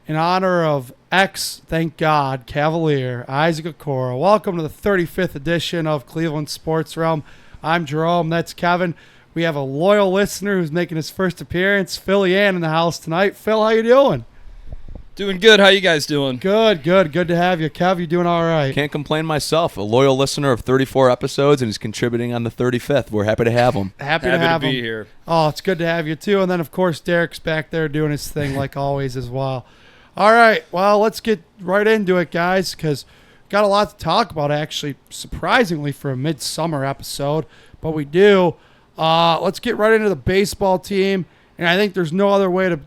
in honor of thank God, Cavalier, Isaac Okoro. Welcome to the 35th edition of Cleveland Sports Realm. I'm Jerome. That's Kevin. We have a loyal listener who's making his first appearance, Phil Yan, in the house tonight. Phil, how you doing? Doing good. How you guys doing? Good to have you. Kev, you doing all right? Can't complain myself. A loyal listener of 34 episodes, and he's contributing on the 35th. We're happy to have him. Happy to have be him. here. Oh, it's good to have you, too. And then, of course, Derek's back there doing his thing like always as well. All right, well, let's get right into it, guys, because got a lot to talk about, actually, surprisingly, for a midsummer episode. But we do. Let's get right into the baseball team. And I think there's no other way to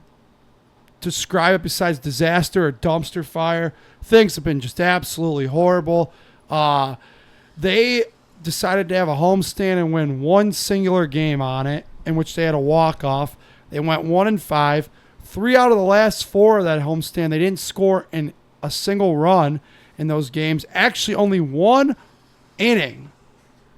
describe it besides disaster or dumpster fire. Things have been just absolutely horrible. They decided to have a homestand and win one singular game on it, in which they had a walk-off. They went 1-5. 3 out of the last 4 of that homestand, they didn't score in a single run in those games. Actually, only one inning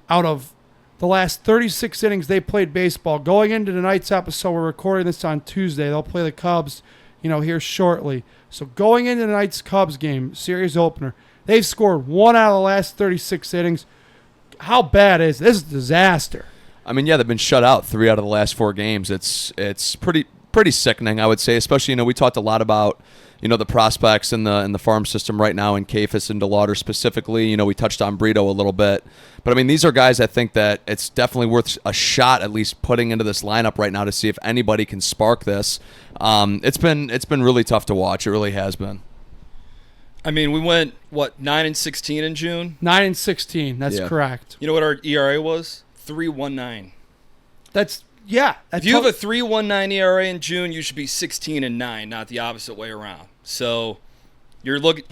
out of the last 36 innings they played baseball. Going into tonight's episode, we're recording this on Tuesday. They'll play the Cubs, here shortly. So going into tonight's Cubs game, series opener, they've scored 1 out of the last 36 innings. How bad is this? This is a disaster. I mean, yeah, they've been shut out 3 out of the last 4 games. It's pretty sickening, I would say. Especially, we talked a lot about the prospects in the farm system right now, in Kafis and DeLauder specifically. We touched on Brito a little bit. But, I mean, these are guys I think that it's definitely worth a shot at least putting into this lineup right now to see if anybody can spark this. It's been really tough to watch. It really has been. I mean, we went, 9-16 in June? 9-16, that's correct. You know what our ERA was? 3.19. If you have a 3.19 ERA in June, you should be 16-9, not the opposite way around. So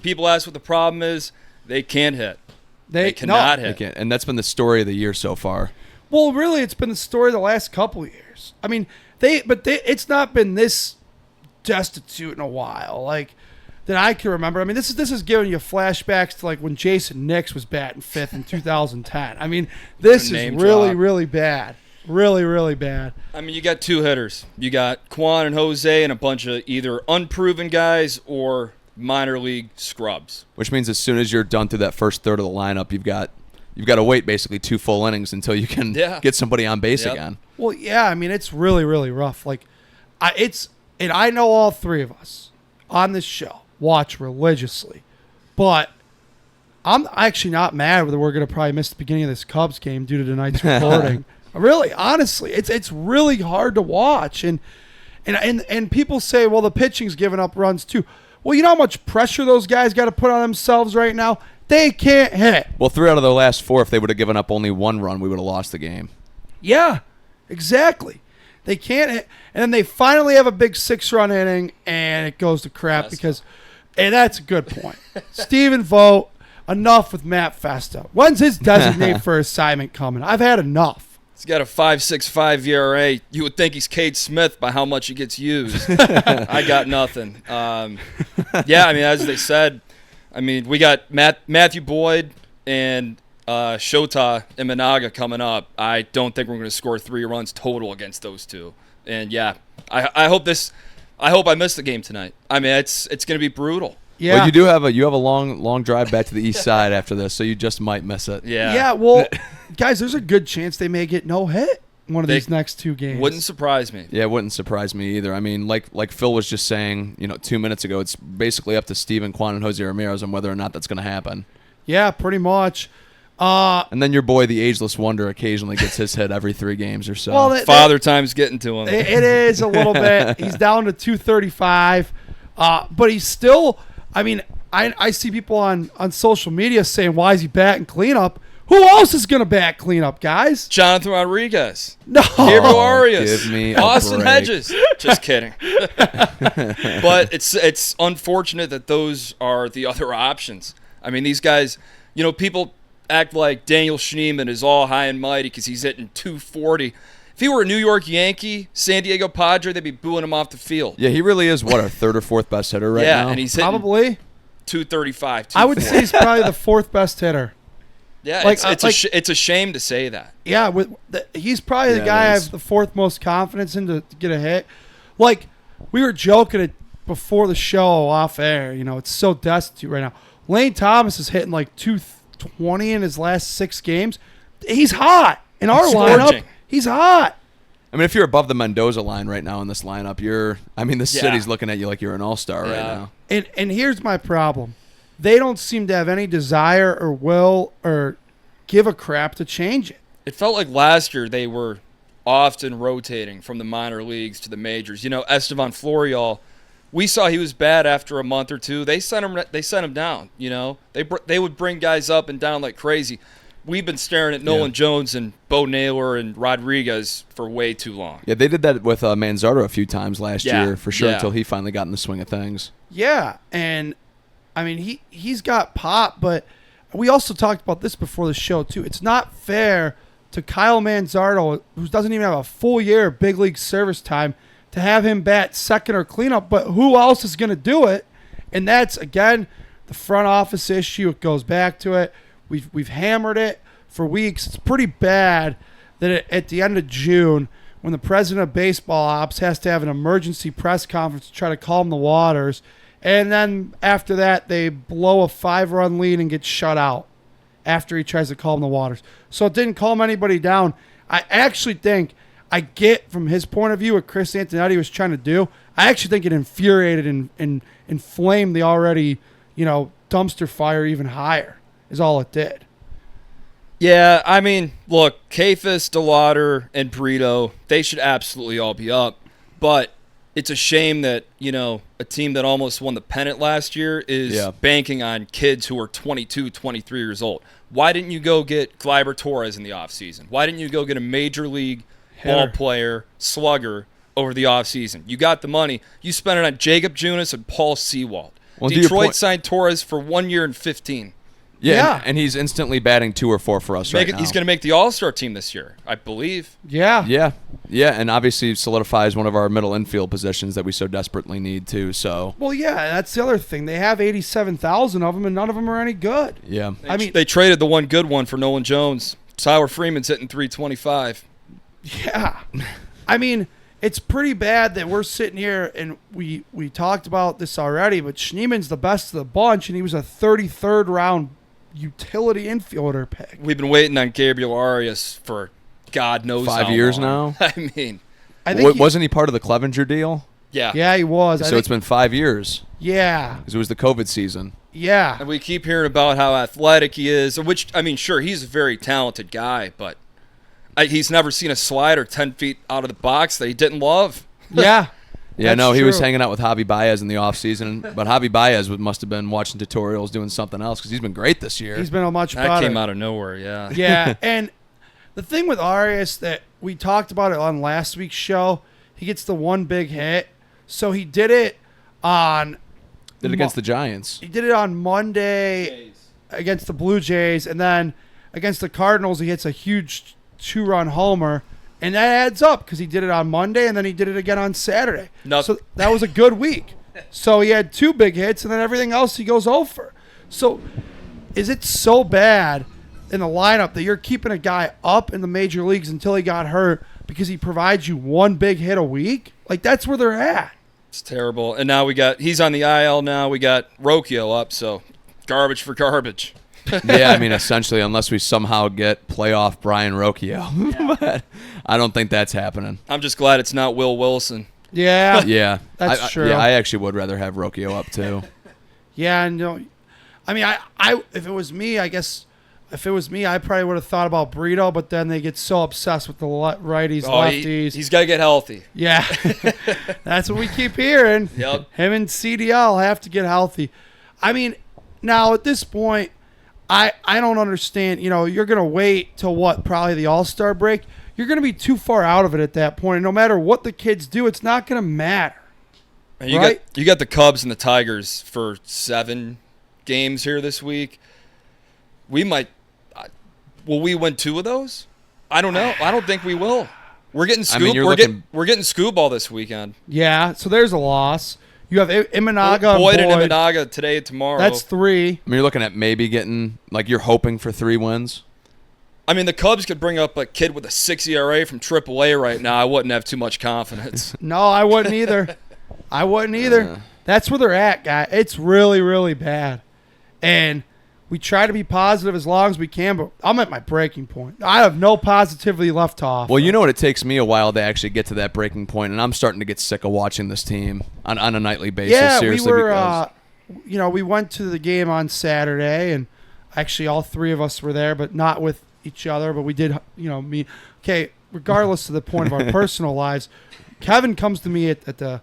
people ask what the problem is. They can't hit. They cannot hit. They can't. And that's been the story of the year so far. Well, really, it's been the story of the last couple of years. I mean, it's not been this destitute in a while, that I can remember. I mean, this is giving you flashbacks to when Jason Nix was batting 5th in 2010. I mean, this is really, really bad. Really, really bad. I mean, you got 2 hitters. You got Quan and Jose and a bunch of either unproven guys or minor league scrubs. Which means as soon as you're done through that first third of the lineup, you've got to wait basically 2 full innings until you can get somebody on base again. Well, yeah, I mean, it's really, really rough. And I know all 3 of us on this show watch religiously, but I'm actually not mad that we're going to probably miss the beginning of this Cubs game due to tonight's recording. Really, honestly, it's really hard to watch, and people say, well, the pitching's giving up runs too. Well, you know how much pressure those guys got to put on themselves right now? They can't hit. Well, 3 out of the last 4, if they would have given up only 1 run, we would have lost the game. Yeah, exactly. They can't hit, and then they finally have a big 6-run inning, and it goes to crap and that's a good point. Stephen Vogt, enough with Matt Festa. When's his designate for assignment coming? I've had enough. He's got a 5.65 ERA. You would think he's Cade Smith by how much he gets used. I got nothing. I mean, as they said, we got Matthew Boyd and Shota Imanaga coming up. I don't think we're going to score 3 runs total against those 2. And I hope I miss the game tonight. I mean, it's going to be brutal. Yeah. Well, you have a long drive back to the east side after this, so you just might miss it. Yeah. Yeah, well, guys, there's a good chance they may get no hit in one of these next 2 games. Wouldn't surprise me. Yeah, it wouldn't surprise me either. I mean, like Phil was just saying, 2 minutes ago, it's basically up to Steven Kwan and Jose Ramirez on whether or not that's going to happen. Yeah, pretty much. And then your boy, the ageless wonder, occasionally gets his hit every 3 games or so. Well, Father Time's getting to him. It is a little bit. He's down to 235, but he's still. I mean, I see people on social media saying, "Why is he batting cleanup?" Who else is going to bat cleanup, guys? Jonathan Rodriguez. No. Gabriel Arias. Give me Austin a break. Hedges. Just kidding. But it's unfortunate that those are the other options. I mean, these guys, people act like Daniel Schneemann is all high and mighty because he's hitting 240. If he were a New York Yankee, San Diego Padre, they'd be booing him off the field. Yeah, he really is, our 3rd or 4th best hitter right now? Yeah, and he's hitting probably 235. I would say he's probably the 4th best hitter. Yeah, it's a shame to say that. Yeah, he's probably the guy I have the 4th most confidence in to get a hit. We were joking before the show off air, it's so destitute right now. Lane Thomas is hitting like 220 in his last 6 games. He's hot. In our lineup, he's hot. I mean, if you're above the Mendoza line right now in this lineup, the city's looking at you like you're an all-star right now. And here's my problem. They don't seem to have any desire or will or give a crap to change it. It felt like last year they were often rotating from the minor leagues to the majors. Estevan Florial, we saw he was bad after a month or two. They sent him down. They would bring guys up and down like crazy. We've been staring at Nolan Jones and Bo Naylor and Rodriguez for way too long. Yeah, they did that with Manzardo a few times last year for sure until he finally got in the swing of things. Yeah, and I mean he's got pop, but we also talked about this before the show too. It's not fair to Kyle Manzardo, who doesn't even have a full year of big league service time, to have him bat second or cleanup, but who else is going to do it? And that's, again, the front office issue. It goes back to it. We've hammered it for weeks. It's pretty bad that at the end of June, when the president of baseball ops has to have an emergency press conference to try to calm the waters, and then after that they blow a 5-run lead and get shut out after he tries to calm the waters. So it didn't calm anybody down. I actually think, I get from his point of view what Chris Antonetti was trying to do. I actually think it infuriated and inflamed the already, dumpster fire even higher is all it did. Yeah, I mean, look, Kafis, DeLauder, and Brito, they should absolutely all be up. But it's a shame that, a team that almost won the pennant last year is banking on kids who are 22, 23 years old. Why didn't you go get Gleyber Torres in the offseason? Why didn't you go get a major league ball player, slugger, over the offseason? You got the money. You spent it on Jacob Junis and Paul Sewald. Well, Detroit signed Torres for 1 year and 15. Yeah. And he's instantly batting 2 or 4 for us right now. He's going to make the All-Star team this year, I believe. Yeah, and obviously solidifies one of our middle infield positions that we so desperately need too. So. Well, yeah, that's the other thing. They have 87,000 of them, and none of them are any good. Yeah. They traded the one good one for Nolan Jones. Tyler Freeman's hitting 325. Yeah. I mean, it's pretty bad that we're sitting here and we talked about this already, but Schneeman's the best of the bunch, and he was a 33rd round utility infielder pick. We've been waiting on Gabriel Arias for God knows 5 years long. now. I mean, wasn't he part of the Clevenger deal? Yeah. Yeah, he was. So it's been 5 years. Yeah. Because it was the COVID season. Yeah. And we keep hearing about how athletic he is, which, I mean, sure, he's a very talented guy, but he's never seen a slider 10 feet out of the box that he didn't love. Yeah. Yeah, no, he was hanging out with Javi Baez in the offseason, but Javi Baez must have been watching tutorials doing something else because he's been great this year. He's been a much better. That came out of nowhere, yeah. Yeah, and the thing with Arias that we talked about it on last week's show, he gets the one big hit. So he did it on... Did it against the Giants. He did it on Monday against the Blue Jays, and then against the Cardinals he hits a huge 2-run homer. And that adds up because he did it on Monday and then he did it again on Saturday. So that was a good week. So he had 2 big hits and then everything else he goes over. So is it so bad in the lineup that you're keeping a guy up in the major leagues until he got hurt because he provides you 1 big hit a week? Like, that's where they're at. It's terrible. And now he's on the IL now. We got Rocchio up, so garbage for garbage. Yeah, I mean, essentially, unless we somehow get playoff Brian Rocchio. But I don't think that's happening. I'm just glad it's not Will Wilson. Yeah. Yeah. That's true. Yeah, I actually would rather have Rocchio up, too. Yeah, no. I mean, I if it was me, I guess if it was me, I probably would have thought about Brito, but then they get so obsessed with the righties, lefties. He's got to get healthy. Yeah. That's what we keep hearing. Yep. Him and CDL have to get healthy. I mean, now at this point, I don't understand. You're going to wait till probably the All-Star break. You're going to be too far out of it at that point. And no matter what the kids do, it's not going to matter. And you got the Cubs and the Tigers for 7 games here this week. We might will we win 2 of those? I don't know. I don't think we will. We're getting scoop. We're getting scoop ball this weekend. Yeah, so there's a loss. You have Imanaga Boyd and Imanaga today and tomorrow. That's 3. I mean, you're looking at maybe getting, you're hoping for 3 wins. I mean, the Cubs could bring up a kid with a 6 ERA from AAA right now. I wouldn't have too much confidence. No, I wouldn't either. I wouldn't either. That's where they're at, guy. It's really, really bad. And we try to be positive as long as we can, but I'm at my breaking point. I have no positivity left to offer. Well, you know what? It takes me a while to actually get to that breaking point, and I'm starting to get sick of watching this team on a nightly basis. Yeah, seriously, we were, because we went to the game on Saturday, and actually all three of us were there, but not with each other, but we did, meet. Okay, regardless of the point of our personal lives, Kevin comes to me at the,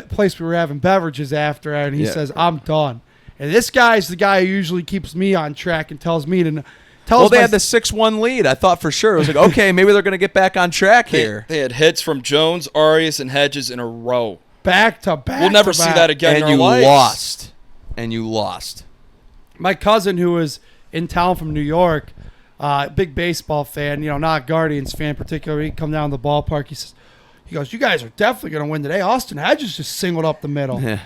place we were having beverages after, and he says, I'm done. And this guy's the guy who usually keeps me on track and tells me to well, they had the 6-1 lead. I thought for sure. It was like, okay, maybe they're going to get back on track here. They had hits from Jones, Arias, and Hedges in a row. Back to back. We'll never see that again in our lives. And you lost. My cousin, who was in town from New York, big baseball fan, not Guardians fan particularly, he come down to the ballpark. He goes, you guys are definitely going to win today. Austin Hedges just singled up the middle. Yeah.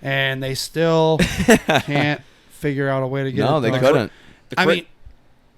And they still can't figure out a way to get it done. No, they couldn't. I mean,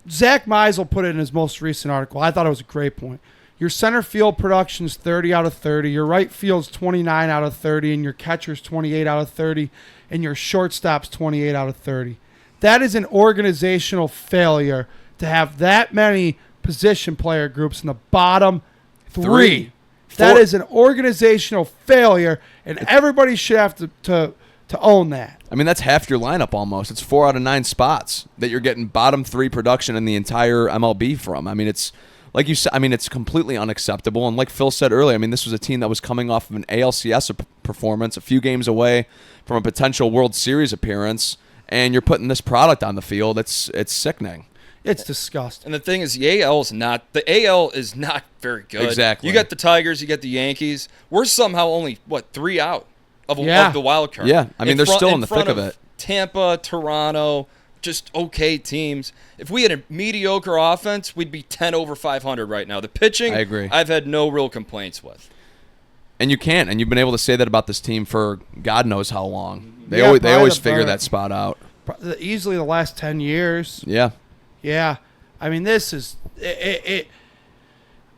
Zach Meisel put it in his most recent article. I thought it was a great point. Your center field production is 30 out of 30. Your right field's 29 out of 30. And your catcher's 28 out of 30. And your shortstop's 28 out of 30. That is an organizational failure to have that many position player groups in the bottom three. That is an organizational failure, and everybody should have to own that. I mean, that's half your lineup almost. It's 4 out of 9 spots that you're getting bottom 3 production in the entire MLB from. I mean, it's like you said. I mean, it's completely unacceptable. And like Phil said earlier, I mean, this was a team that was coming off of an ALCS performance, a few games away from a potential World Series appearance, and you're putting this product on the field. It's sickening. It's disgusting. And the thing is, the AL is not very good. Exactly. You got the Tigers, you got the Yankees. We're somehow only 3 out of the wild card. Yeah, I mean, they're still in the thick of it. Tampa, Toronto, just okay teams. If we had a mediocre offense, we'd be 10 over 500 right now. The pitching, I agree. I've had no real complaints with. And you can't, and you've been able to say that about this team for God knows how long. They Yeah, they always figure that spot out. Easily the last 10 years. Yeah. Yeah. I mean, this is it.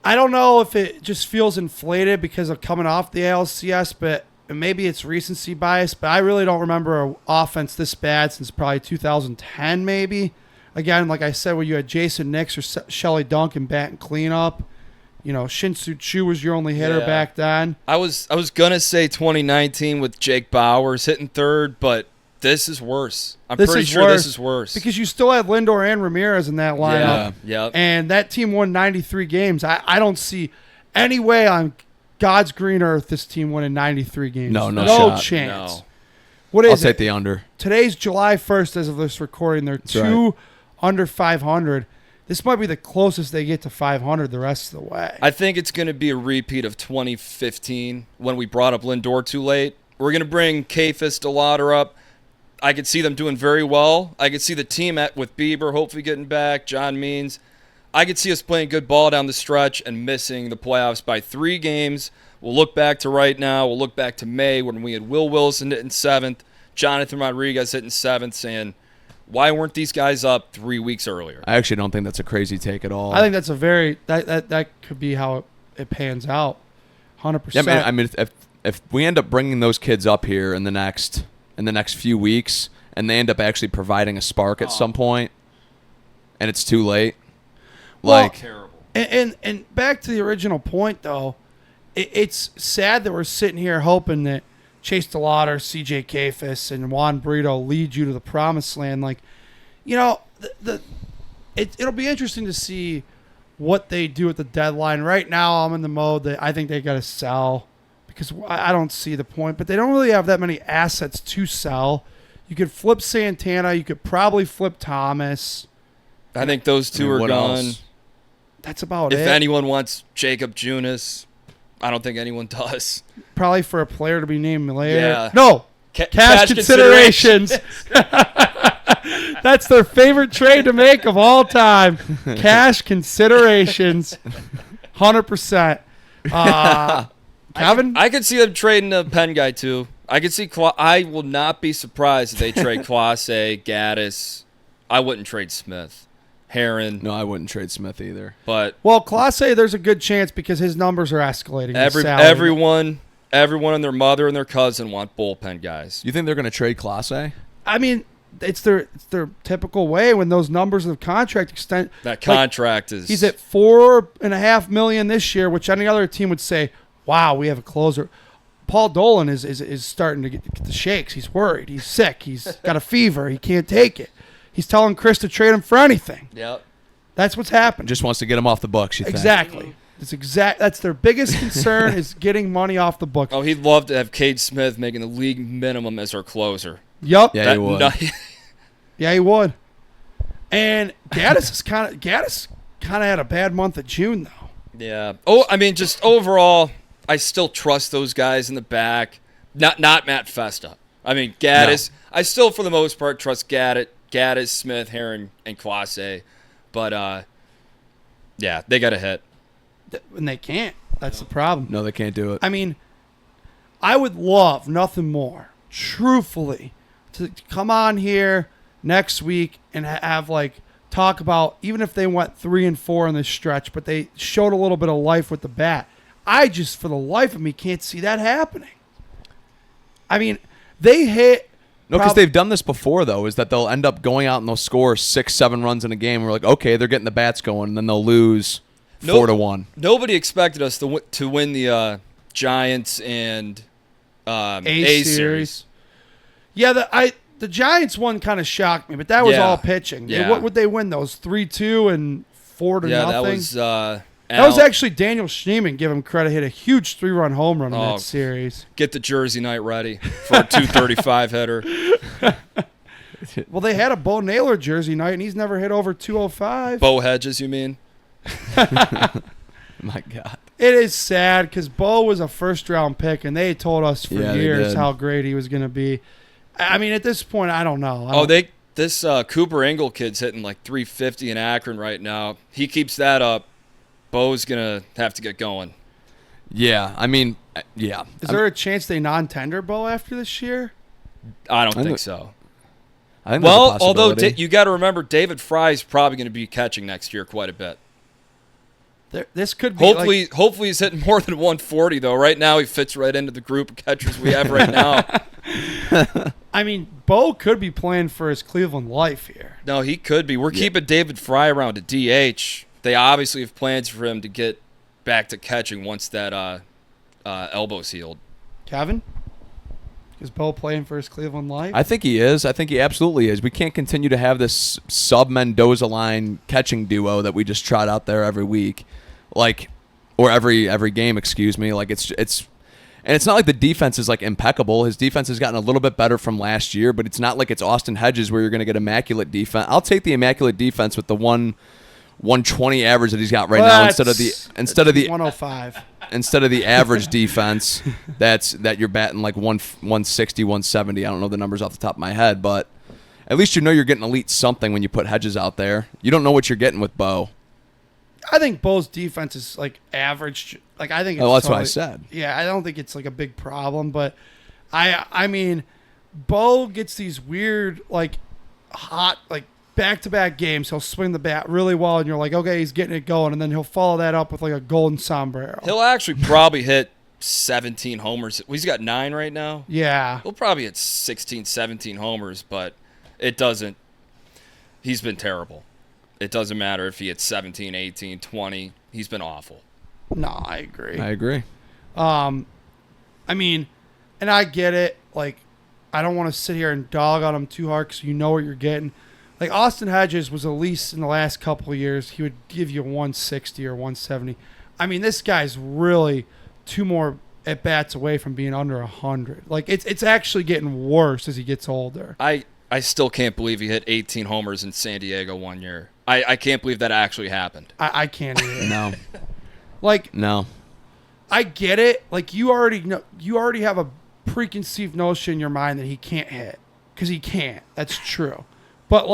I don't know if it just feels inflated because of coming off the ALCS, but maybe it's recency bias. But I really don't remember an offense this bad since probably 2010, maybe. Again, like I said, when you had Jason Nix or Shelley Duncan batting cleanup, Shin-Soo Choo was your only hitter back then. I was gonna say 2019 with Jake Bowers hitting third, but this is worse. I'm pretty sure this is worse. Because you still have Lindor and Ramirez in that lineup. Yeah. And that team won 93 games. I don't see any way on God's green earth this team winning 93 games. No shot. Chance. No. What is I'll take the under. Today's July 1st as of this recording. They're two under 500. This might be the closest they get to 500 the rest of the way. I think it's going to be a repeat of 2015 when we brought up Lindor too late. We're going to bring Kafis, DeLauder up. I could see them doing very well. I could see the team with Bieber hopefully getting back, John Means. I could see us playing good ball down the stretch and missing the playoffs by 3 games. We'll look back to right now. We'll look back to May when we had Will Wilson hitting 7th, Jonathan Rodriguez hitting 7th, saying, why weren't these guys up 3 weeks earlier? I actually don't think that's a crazy take at all. I think that's a very that could be how it pans out, 100%. Yeah, I mean, if we end up bringing those kids up here in the next few weeks, and they end up actually providing a spark at some point, and it's too late. Terrible. And back to the original point, though, it's sad that we're sitting here hoping that Chase DeLauder, CJ Kafis, and Juan Brito lead you to the promised land. It'll be interesting to see what they do at the deadline. Right now, I'm in the mode that I think they got to sell, because I don't see the point, but they don't really have that many assets to sell. You could flip Santana. You could probably flip Thomas. I think those two are gone. Else? That's about it. If anyone wants Jacob Junis, I don't think anyone does. Probably for a player to be named later. Yeah. No. Cash considerations. That's their favorite trade to make of all time. Cash considerations. 100%. Kevin? I could see them trading a pen guy, too. I could see. I will not be surprised if they trade Clase, Gaddis. I wouldn't trade Smith. Heron. No, I wouldn't trade Smith either. But Clase, there's a good chance because his numbers are escalating. Everyone everyone and their mother and their cousin want bullpen guys. You think they're going to trade Clase? I mean, it's their typical way when those numbers of contract extend. That contract is. He's at $4.5 million this year, which any other team would say, "Wow, we have a closer." Paul Dolan is starting to get the shakes. He's worried. He's sick. He's got a fever. He can't take it. He's telling Chris to trade him for anything. Yep. That's what's happened. Just wants to get him off the books, you think? Exactly. That's their biggest concern is getting money off the books. Oh, he'd love to have Cade Smith making the league minimum as our closer. Yup. Yeah, he would. Yeah, he would. And Gaddis kind of had a bad month of June though. Yeah. Oh, I mean, just overall, I still trust those guys in the back. Not Matt Festa. I mean, Gaddis. No. I still, for the most part, trust Gaddis, Smith, Herron, and Clase. But, yeah, they got a hit. And they can't. That's the problem. No, they can't do it. I mean, I would love nothing more, truthfully, to come on here next week and have, talk about, even if they went 3-4 in this stretch, but they showed a little bit of life with the bat. I just, for the life of me, can't see that happening. I mean, they hit. No, because they've done this before, though, is that they'll end up going out and they'll score 6-7 runs in a game. And we're like, okay, they're getting the bats going, and then they'll lose 4-1. Nobody expected us to win the Giants and A series. Yeah, the Giants one kind of shocked me, but that was all pitching. Yeah. What would they win those? 3-2 and 4-0? Yeah, that was. That was actually Daniel Schneemann, give him credit, hit a huge 3-run home run in that series. Get the Jersey night ready for a 235 hitter. Well, they had a Bo Naylor Jersey night, and he's never hit over 205. Bo Hedges, you mean? My God. It is sad because Bo was a first-round pick, and they told us for years how great he was going to be. I mean, at this point, I don't know. This Cooper Engel kid's hitting like 350 in Akron right now. He keeps that up. Bo's going to have to get going. Yeah, I mean, yeah. Is there a chance they non-tender Bo after this year? I don't think so. I think although you got to remember, David Fry's probably going to be catching next year quite a bit. This could be hopefully he's hitting more than 140, though. Right now, he fits right into the group of catchers we have right now. I mean, Bo could be playing for his Cleveland life here. No, he could be. We're keeping David Fry around at DH. They obviously have plans for him to get back to catching once that elbow's healed. Kevin? Is Bo playing for his Cleveland life? I think he is. I think he absolutely is. We can't continue to have this sub-Mendoza line catching duo that we just trot out there every week. Or every game, excuse me. And it's not like the defense is impeccable. His defense has gotten a little bit better from last year, but it's not like it's Austin Hedges where you're going to get immaculate defense. I'll take the immaculate defense with the 120 average that he's got right now instead of the 105. Instead of the average defense that you're batting 160, 170. I don't know the numbers off the top of my head, but at least you know you're getting elite something when you put Hedges out there. You don't know what you're getting with Bo. I think Bo's defense is average. I think. That's what I said. Yeah, I don't think it's a big problem, but I mean, Bo gets these weird hot back-to-back games. He'll swing the bat really well, and you're like, okay, he's getting it going, and then he'll follow that up with a golden sombrero. He'll actually probably hit 17 homers. He's got 9 right now. Yeah. He'll probably hit 16, 17 homers, but it doesn't. He's been terrible. It doesn't matter if he hits 17, 18, 20. He's been awful. No, I agree. I mean, and I get it. I don't want to sit here and dog on him too hard because you know what you're getting. Austin Hedges was at least in the last couple of years, he would give you 160 or 170. I mean, this guy's really 2 more at-bats away from being under 100. It's actually getting worse as he gets older. I still can't believe he hit 18 homers in San Diego one year. I can't believe that actually happened. I can't either. No. No. I get it. You already have a preconceived notion in your mind that he can't hit because he can't. That's true. But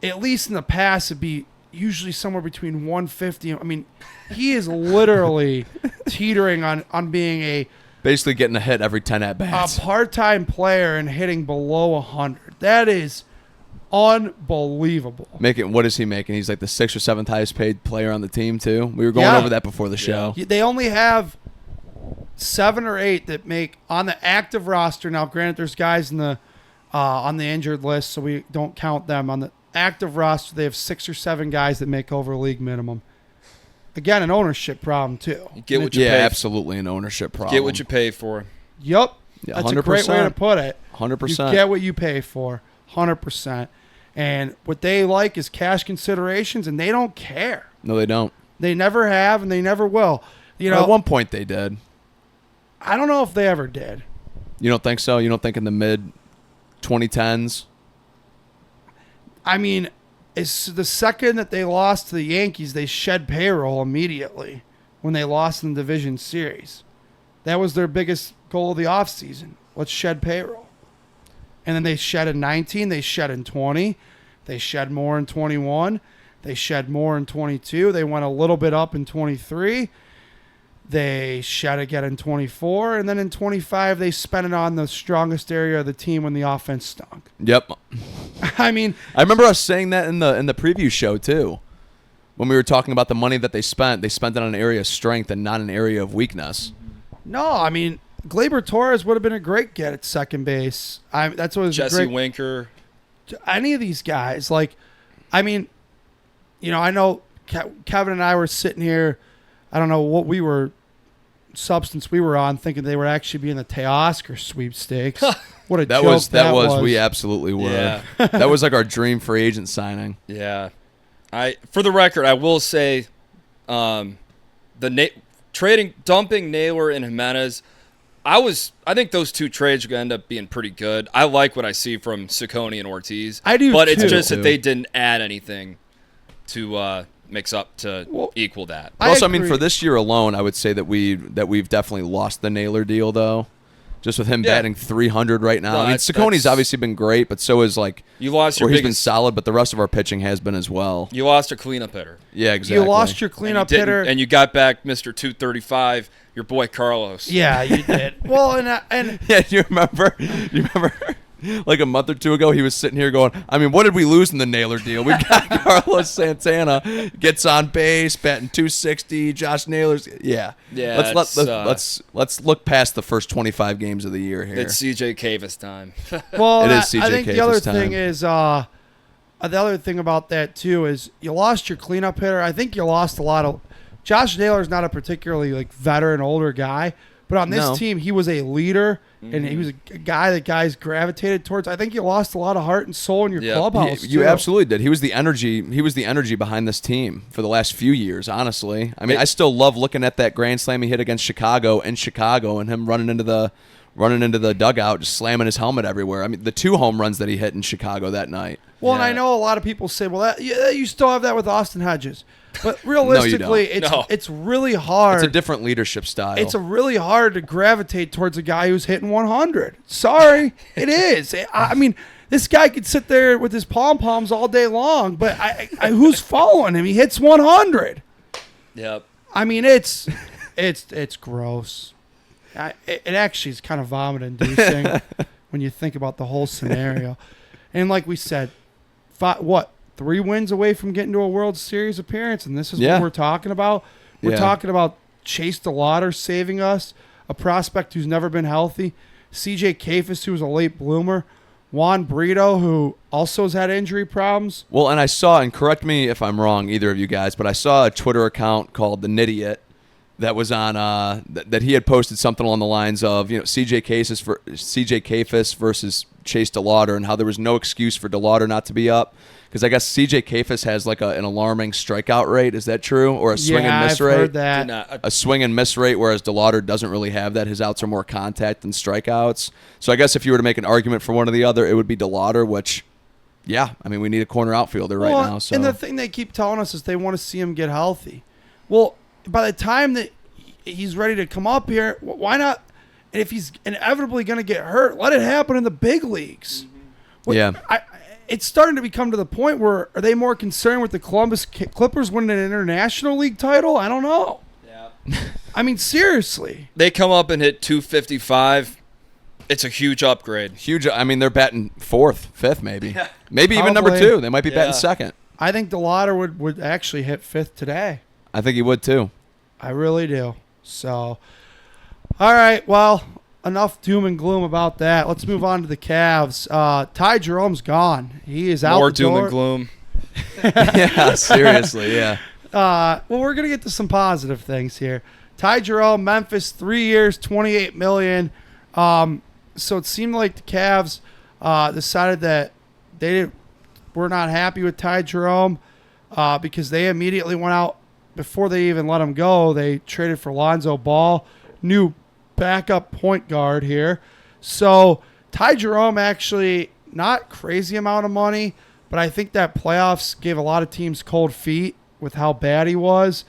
at least in the past, it'd be usually somewhere between 150. I mean, he is literally teetering on being basically getting a hit every 10 at bats. A part-time player and hitting below 100. That is unbelievable. What is he making? He's the 6th or 7th highest paid player on the team too. We were going over that before the show. They only have 7 or 8 that make on the active roster. Now, granted, there's guys in the on the injured list, so we don't count them. On the active roster, they have 6 or 7 guys that make over league minimum. Again, an ownership problem too. You get what you Yeah, pay. absolutely an ownership problem. Get what you pay for. Yep. Yeah, That's a great way to put it. 100%. You get what you pay for, 100%. And what they like is cash considerations, and they don't care. No, they don't. They never have, and they never will. You know, At one point they did. I don't know if they ever did. You don't think so? You don't think in the mid 2010s? I mean, it's the second that they lost to the Yankees, they shed payroll immediately when they lost in the division series. That was their biggest goal of the offseason. Let's shed payroll. And then they shed in 19. They shed in 20. They shed more in 21. They shed more in 22. They went a little bit up in 23. They shed again in 24. And then in 25, they spent it on the strongest area of the team when the offense stunk. Yep. I mean, I remember us saying that in the preview show too. When we were talking about the money that they spent it on an area of strength and not an area of weakness. no, I mean, Gleyber Torres would have been a great get at second base. That's what was Jesse great. Winker. Any of these guys, like, I mean, you know, I know Kevin and I were sitting here. I don't know what substance we were on, thinking they would actually be in the Teoscar sweepstakes. What a That joke was was. we absolutely were. Yeah. That was like our dream free agent signing. Yeah. For the record, I will say dumping Naylor and Jimenez, I think those 2 trades are going to end up being pretty good. I like what I see from Ciccone and Ortiz. I do, but too. it's just that they didn't add anything to mix up to equal that. Also, I mean, agree. for this year alone, I would say that we've definitely lost the Naylor deal though. Just with him Yeah. batting 300 right now. No, I mean, Ciccone's obviously been great, but so is like You lost your he's been biggest. solid, but the rest of our pitching has been as well. You lost a cleanup hitter. Yeah, exactly. You lost your And you cleanup didn't- hitter. and you got back Mr. 235, your boy Carlos. Yeah, you did. Well, and Yeah, you remember? Like a month or 2 ago, he was sitting here going, I mean, what did we lose in the Naylor deal? We got Carlos Santana, gets on base, batting 260, Josh Naylor's. Yeah. Yeah, Let's look past the first 25 games of the year here. It's CJ Cavis time. well, It and is CJ I think the Cafis other time. thing is the other thing about that too is you lost your cleanup hitter. I think you lost a lot of. Josh Naylor's not a particularly like veteran older guy, but on this No. team he was a leader and he was a guy that guys gravitated towards. I think you lost a lot of heart and soul in your Yeah. clubhouse. You too. absolutely did. He was the energy behind this team for the last few years, honestly. I mean, I still love looking at that grand slam he hit against Chicago in Chicago and him running into the dugout, just slamming his helmet everywhere. I mean, the 2 home runs that he hit in Chicago that night. Well, and Yeah. I know a lot of people say, well, you still have that with Austin Hedges. But realistically, No. it's really hard. It's a different leadership style. It's really hard to gravitate towards a guy who's hitting 100. Sorry, it is. I mean, this guy could sit there with his pom-poms all day long, but who's following him? He hits 100. Yep. I mean, it's gross. It actually is kind of vomit-inducing when you think about the whole scenario. And like we said, 3 wins away from getting to a World Series appearance, and this is Yeah. what we're talking about. We're Yeah. talking about Chase DeLauder saving us, a prospect who's never been healthy, CJ Cafis, who was a late bloomer, Juan Brito, who also has had injury problems. Well, and I saw, and correct me if I'm wrong, either of you guys, but I saw a Twitter account called The Nidiot that was on that he had posted something along the lines of, CJ Cafis versus Chase DeLauder, and how there was no excuse for DeLauder not to be up. Because I guess CJ Cafis has like an alarming strikeout rate. Is that true? Or a swing and miss I've rate? heard that. Did not- A swing and miss rate, whereas DeLauder doesn't really have that. His outs are more contact than strikeouts. So I guess if you were to make an argument for one or the other, it would be DeLauder, which, yeah, I mean, we need a corner outfielder right now. So And the thing they keep telling us is they want to see him get healthy. Well, by the time that he's ready to come up here, why not? And if he's inevitably going to get hurt, let it happen in the big leagues. Yeah. It's starting to become to the point where are they more concerned with the Columbus Clippers winning an international league title? I don't know. Yeah. I mean, seriously. They come up and hit 255. It's a huge upgrade. Huge. I mean, they're batting 4th, 5th, maybe. Maybe even number Probably. 2. They might be batting Yeah. 2nd. I think DeLauder would actually hit 5th today. I think he would too. I really do. So, All right, well, enough doom and gloom about that. Let's move on to the Cavs. Ty Jerome's gone. He is out More the doom door. and gloom. Yeah, seriously, yeah. Well, we're gonna get to some positive things here. Ty Jerome, Memphis, 3 years, $28 million. So it seemed like the Cavs decided that they were not happy with Ty Jerome because they immediately went out before they even let him go. They traded for Lonzo Ball, new backup point guard here. So Ty Jerome actually not crazy amount of money, but I think that playoffs gave a lot of teams cold feet with how bad he was.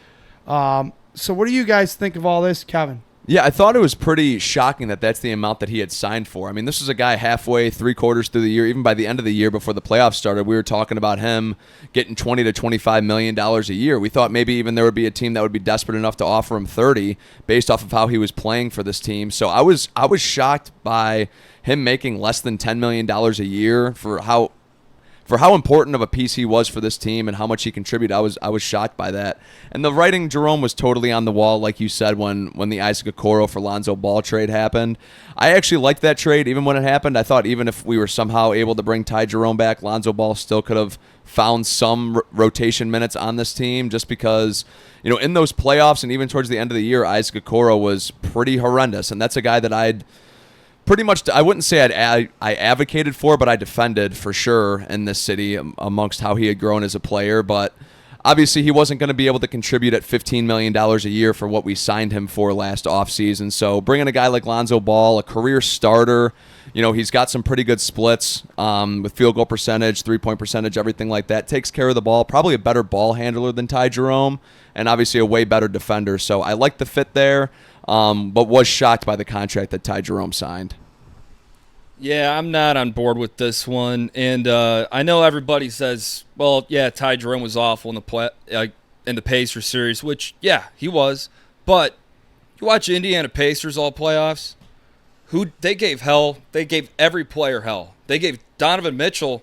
So what do you guys think of all this, Kevin? Yeah, I thought it was pretty shocking that that's the amount that he had signed for. I mean, this was a guy halfway, 3/4 through the year, even by the end of the year before the playoffs started, we were talking about him getting $20 to $25 million a year. We thought maybe even there would be a team that would be desperate enough to offer him 30 based off of how he was playing for this team. So I was shocked by him making less than $10 million a year for how important of a piece he was for this team and how much he contributed. I was shocked by that. And the writing, Jerome, was totally on the wall, like you said, when the Isaac Okoro for Lonzo Ball trade happened. I actually liked that trade even when it happened. I thought even if we were somehow able to bring Ty Jerome back, Lonzo Ball still could have found some rotation minutes on this team just because, in those playoffs and even towards the end of the year, Isaac Okoro was pretty horrendous. And that's a guy that I wouldn't say I advocated for, but I defended for sure in this city amongst how he had grown as a player. But obviously he wasn't going to be able to contribute at $15 million a year for what we signed him for last offseason. So bringing a guy like Lonzo Ball, a career starter, he's got some pretty good splits with field goal percentage, three-point percentage, everything like that. Takes care of the ball, probably a better ball handler than Ty Jerome, and obviously a way better defender. So I like the fit there. But was shocked by the contract that Ty Jerome signed. Yeah, I'm not on board with this one, and I know everybody says, "Well, yeah, Ty Jerome was awful in the Pacers series," which, yeah, he was. But you watch Indiana Pacers all playoffs. They gave hell. They gave every player hell. They gave Donovan Mitchell.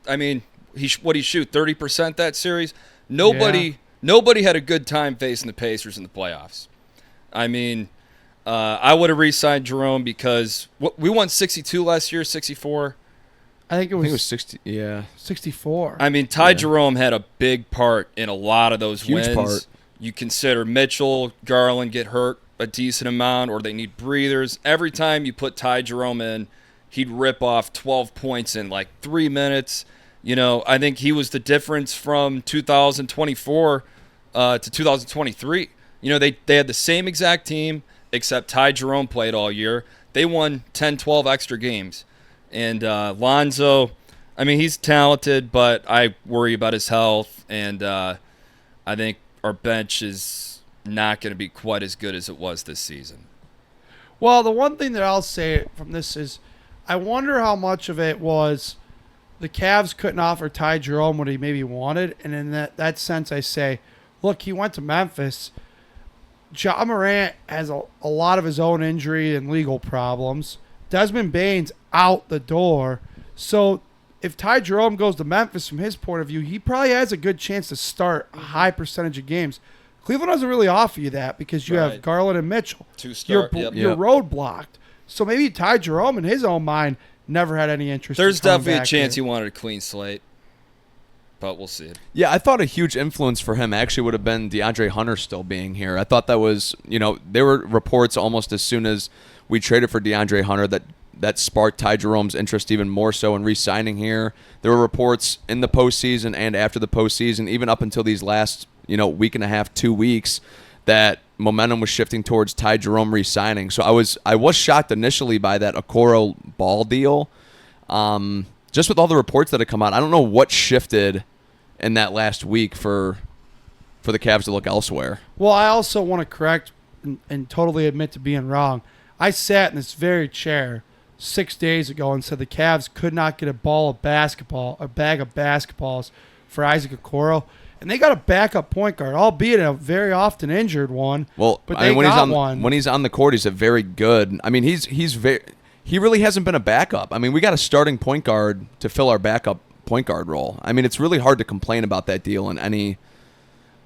I mean, he shoot 30% that series. Nobody had a good time facing the Pacers in the playoffs. I mean, I would have re-signed Jerome because we won 62 last year, 64. I think it was 60. Yeah, 64. I mean, Ty Jerome had a big part in a lot of those huge wins. Part. You consider Mitchell, Garland get hurt a decent amount, or they need breathers. Every time you put Ty Jerome in, he'd rip off 12 points in like 3 minutes. I think he was the difference from 2024 to 2023. They had the same exact team, except Ty Jerome played all year. They won 10, 12 extra games. And Lonzo, I mean, he's talented, but I worry about his health. And I think our bench is not going to be quite as good as it was this season. Well, the one thing that I'll say from this is I wonder how much of it was the Cavs couldn't offer Ty Jerome what he maybe wanted. And in that sense, I say, look, he went to Memphis. Ja Morant has a lot of his own injury and legal problems. Desmond Bane's out the door. So if Ty Jerome goes to Memphis from his point of view, he probably has a good chance to start a high percentage of games. Cleveland doesn't really offer you that because you have Garland and Mitchell. You're roadblocked. So maybe Ty Jerome in his own mind never had any interest. There's definitely a chance here. he wanted a clean slate. But we'll see. Yeah, I thought a huge influence for him actually would have been DeAndre Hunter still being here. I thought that was, there were reports almost as soon as we traded for DeAndre Hunter that sparked Ty Jerome's interest even more so in re-signing here. There were reports in the postseason and after the postseason, even up until these last, week and a half, 2 weeks, that momentum was shifting towards Ty Jerome re-signing. So I was shocked initially by that Okoro Ball deal. Just with all the reports that had come out, I don't know what shifted in that last week for the Cavs to look elsewhere. Well, I also want to correct and totally admit to being wrong. I sat in this very chair 6 days ago and said the Cavs could not get a bag of basketballs for Isaac Okoro, and they got a backup point guard, albeit a very often injured one. Well, but when he's on the court, he's a very good. I mean, he really hasn't been a backup. I mean, we got a starting point guard to fill our backup point guard role. I mean, it's really hard to complain about that deal in any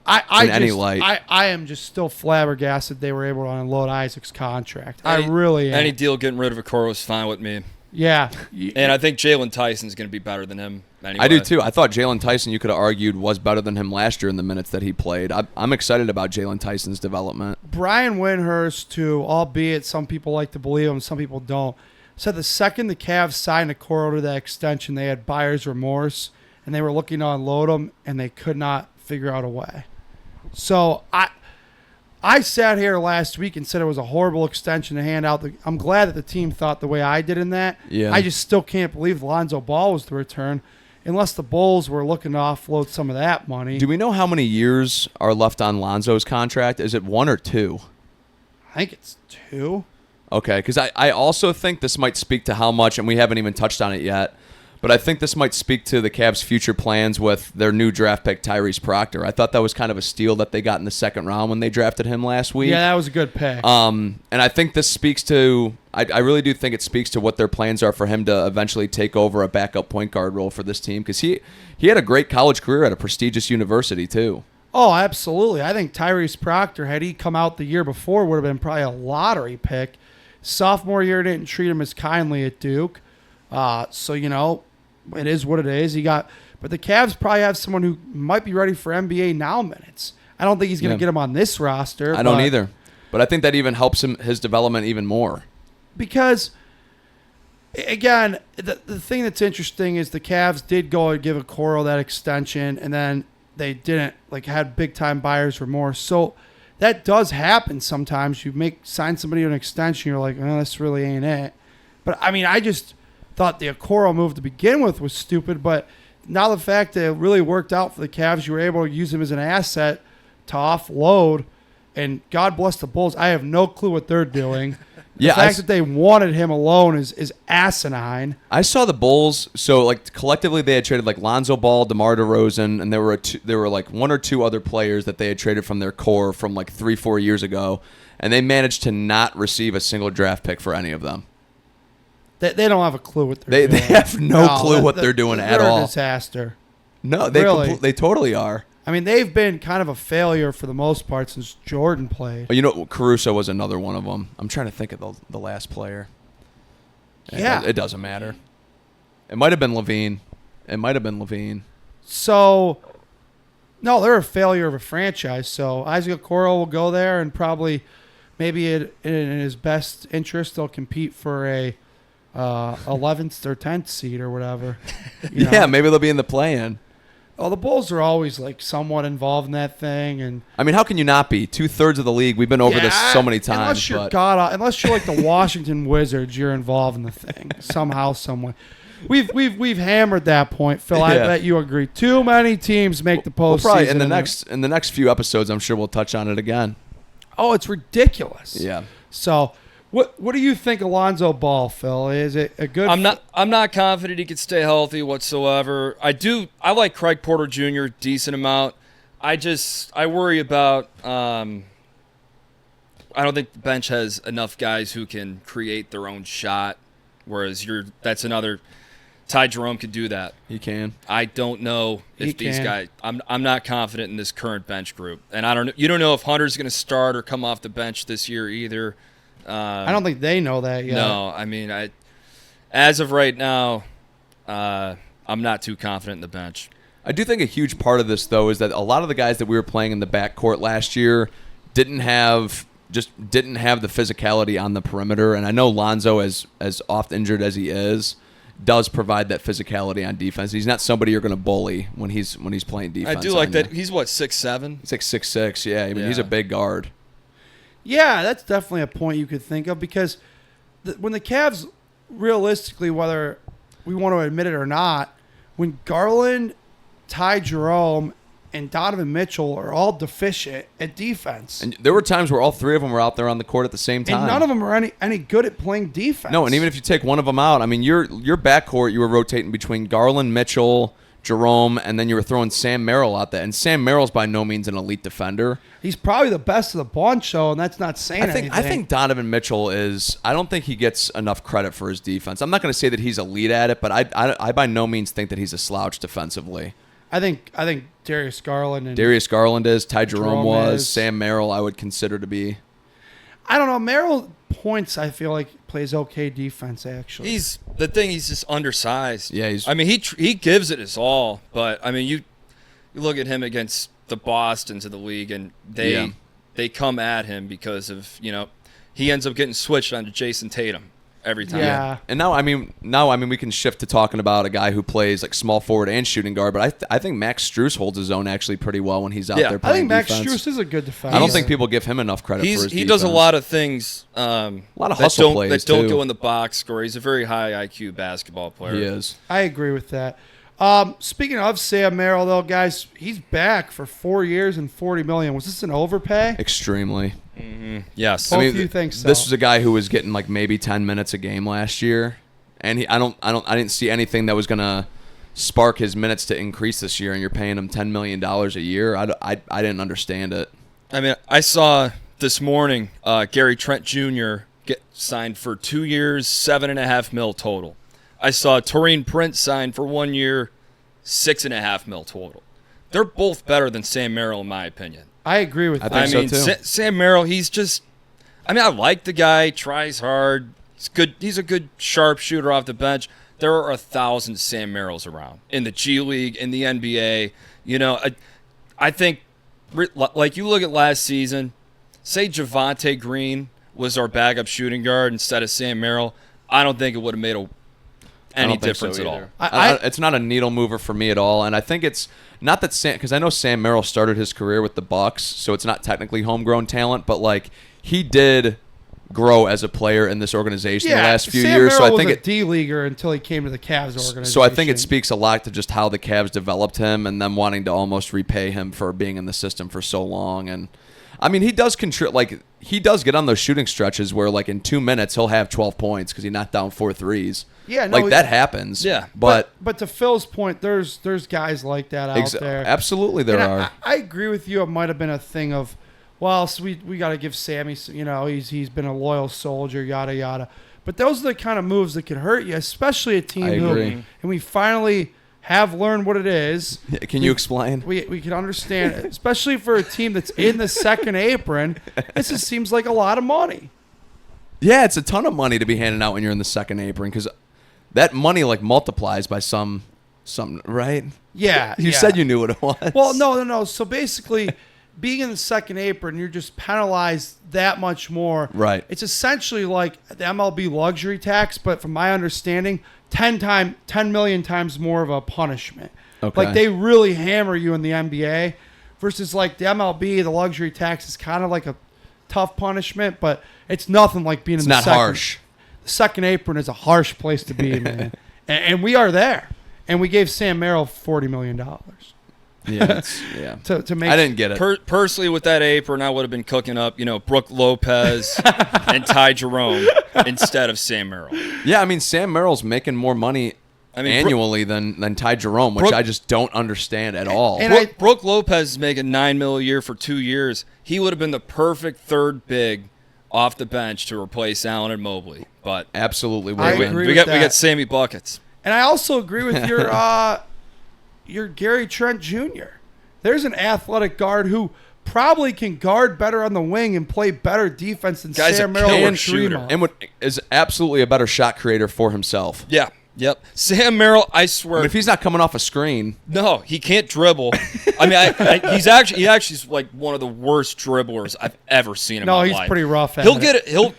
in any light. I am just still flabbergasted they were able to unload Isaac's contract. I really am. Any deal getting rid of Okoro is fine with me. Yeah. And I think Jalen Tyson's going to be better than him anyway. I do too. I thought Jalen Tyson, you could have argued, was better than him last year in the minutes that he played. I'm excited about Jalen Tyson's development. Brian Windhurst, too, albeit some people like to believe him, some people don't, said the second the Cavs signed Okoro to that extension, they had buyer's remorse, and they were looking to unload him, and they could not figure out a way. So I sat here last week and said it was a horrible extension to hand out. I'm glad that the team thought the way I did in that. Yeah. I just still can't believe Lonzo Ball was the return, unless the Bulls were looking to offload some of that money. Do we know how many years are left on Lonzo's contract? Is it 1 or 2? I think it's 2. Okay, because I also think this might speak to how much, and we haven't even touched on it yet, but I think this might speak to the Cavs' future plans with their new draft pick, Tyrese Proctor. I thought that was kind of a steal that they got in the second round when they drafted him last week. Yeah, that was a good pick. And I think this speaks to, I really do think it speaks to what their plans are for him to eventually take over a backup point guard role for this team, because he had a great college career at a prestigious university, too. Oh, absolutely. I think Tyrese Proctor, had he come out the year before, would have been probably a lottery pick. Sophomore year didn't treat him as kindly at Duke. So, it is what it is. But the Cavs probably have someone who might be ready for NBA Now minutes. I don't think he's going to get him on this roster. I don't either. But I think that even helps his development even more. Because, again, the thing that's interesting is the Cavs did go and give Okoro that extension, and then they didn't, had big-time buyer's remorse. So that does happen sometimes. You sign somebody to an extension, you're like, oh, this really ain't it. But, I just thought the Okoro move to begin with was stupid, but now the fact that it really worked out for the Cavs, you were able to use him as an asset to offload, and God bless the Bulls. I have no clue what they're doing. The fact that they wanted him alone is asinine. I saw the Bulls, so collectively they had traded Lonzo Ball, DeMar DeRozan, and there were 1 or 2 other players that they had traded from their core from 3-4 years ago, and they managed to not receive a single draft pick for any of them. They don't have a clue what they're doing. They have no clue what they're doing at all. They're a disaster. No, they totally are. They've been kind of a failure for the most part since Jordan played. Caruso was another one of them. I'm trying to think of the last player. Yeah. It doesn't matter. It might have been Levine. So, no, they're a failure of a franchise. So Isaac Okoro will go there and probably, maybe in his best interest, they'll compete for a 11th or 10th seed or whatever. Yeah, maybe they'll be in the play-in. Oh, the Bulls are always somewhat involved in that thing, and how can you not be? 2/3 of the league. We've been over this so many times. Unless you're like the Washington Wizards, you're involved in the thing somehow, someway. We've hammered that point, Phil. I bet you agree. Too many teams make the postseason. Probably in the next few episodes, I'm sure we'll touch on it again. Oh, it's ridiculous. Yeah. So. What do you think of Lonzo Ball, Phil? Is it a good? I'm not confident he could stay healthy whatsoever. I like Craig Porter Jr. decent amount. I worry about. I don't think the bench has enough guys who can create their own shot. Whereas that's another. Ty Jerome could do that. He can. I don't know if these guys. I'm not confident in this current bench group, and I don't know. You don't know if Hunter's going to start or come off the bench this year either. I don't think they know that yet. No, as of right now, I'm not too confident in the bench. I do think a huge part of this, though, is that a lot of the guys that we were playing in the backcourt last year didn't have the physicality on the perimeter. And I know Lonzo, as oft injured as he is, does provide that physicality on defense. He's not somebody you're going to bully when he's playing defense. I do like that. He's 6'7"? He's 6'6". Yeah, he's a big guard. Yeah, that's definitely a point you could think of, because when the Cavs, realistically, whether we want to admit it or not, when Garland, Ty Jerome, and Donovan Mitchell are all deficient at defense. And there were times where all 3 of them were out there on the court at the same time. And none of them are any good at playing defense. No, and even if you take one of them out, your backcourt, you were rotating between Garland, Mitchell, Jerome, and then you were throwing Sam Merrill out there. And Sam Merrill's by no means an elite defender. He's probably the best of the bunch, though, and that's not saying anything. I think Donovan Mitchell I don't think he gets enough credit for his defense. I'm not going to say that he's elite at it, but I by no means think that he's a slouch defensively. I think Darius Garland and is. Ty Jerome was. is. Sam Merrill, I would consider to be. I don't know. Merrill points, I feel like plays okay defense actually. He's just undersized. Yeah, I mean, he gives it his all, but I mean, you look at him against the Bostons of the league, and they come at him because of he ends up getting switched onto Jason Tatum every time. Yeah. And now we can shift to talking about a guy who plays like small forward and shooting guard, but I think Max Strus holds his own actually pretty well when he's out there I playing think Max defense. Strus is a good defender. I don't think people give him enough credit for his He does a defense. lot of things a lot of hustle plays that don't too. go in the box score. He's a very high IQ basketball player. He is. I agree with that. Speaking of Sam Merrill, though, guys, he's back for 4 years and $40 million. Was this an overpay? Extremely. Yes. Both of you think so? This was a guy who was getting like maybe 10 minutes a game last year, and I didn't see anything that was gonna spark his minutes to increase this year. And you're paying him $10 million a year. I didn't understand it. I mean, I saw this morning Gary Trent Jr. get signed for 2 years, $7.5 million total. I saw Taurean Prince signed for 1 year, $6.5 million total. They're both better than Sam Merrill, in my opinion. I agree with that. I think so, too. Sam Merrill, he's just. I mean, I like the guy. Tries hard. He's good. He's a good sharpshooter off the bench. There are 1,000 Sam Merrills around in the G League, in the NBA. I think, like you look at last season. Say Javonte Green was our backup shooting guard instead of Sam Merrill. I don't think it would have made any difference at all. It's not a needle mover for me at all, and I think it's not that because I know Sam Merrill started his career with the Bucks, so it's not technically homegrown talent, but like he did grow as a player in this organization the last few Sam years. Merrill So I was think a D-leaguer until he came to the Cavs organization. So I think it speaks a lot to just how the Cavs developed him and them wanting to almost repay him for being in the system for so long. And I mean, he does contribute. Like he does get on those shooting stretches where, like in 2 minutes, he'll have 12 points because he knocked down 4 threes. Yeah, no, like that happens. Yeah, but to Phil's point, there's guys like that out there. Absolutely, there are. I agree with you. It might have been a thing of, well, so we got to give Sammy, he's been a loyal soldier, yada yada. But those are the kind of moves that can hurt you, especially a team and we finally have learned what it is. Can you explain? We can understand it, especially for a team that's in the second apron. This just seems like a lot of money. Yeah, it's a ton of money to be handing out when you're in the second apron because that money like multiplies by some, right? Yeah. You said you knew what it was. Well, no. So basically, being in the second apron, you're just penalized that much more. Right. It's essentially like the MLB luxury tax, but from my understanding, 10 million times more of a punishment. Okay. Like they really hammer you in the NBA versus like the MLB, the luxury tax is kind of like a tough punishment, but it's nothing like being in the second. It's not harsh. The second apron is a harsh place to be, man. and we are there. And we gave Sam Merrill $40 million. Yeah. To make I didn't get it. Personally, with that apron, I would have been cooking up, Brooke Lopez and Ty Jerome instead of Sam Merrill. Yeah, I mean, Sam Merrill's making more money annually than Ty Jerome, which I just don't understand at all. And Brooke Lopez is making $9 million a year for 2 years. He would have been the perfect third big off the bench to replace Allen and Mobley. But absolutely, we got Sammy buckets. And I also agree with your Gary Trent Jr. There's an athletic guard who probably can guard better on the wing and play better defense than Sam Merrill and shooter. And is absolutely a better shot creator for himself. Yeah. Yep. Sam Merrill, I swear. If he's not coming off a screen. No, he can't dribble. I mean, he's actually like one of the worst dribblers I've ever seen in my life. No, he's pretty rough at it. He'll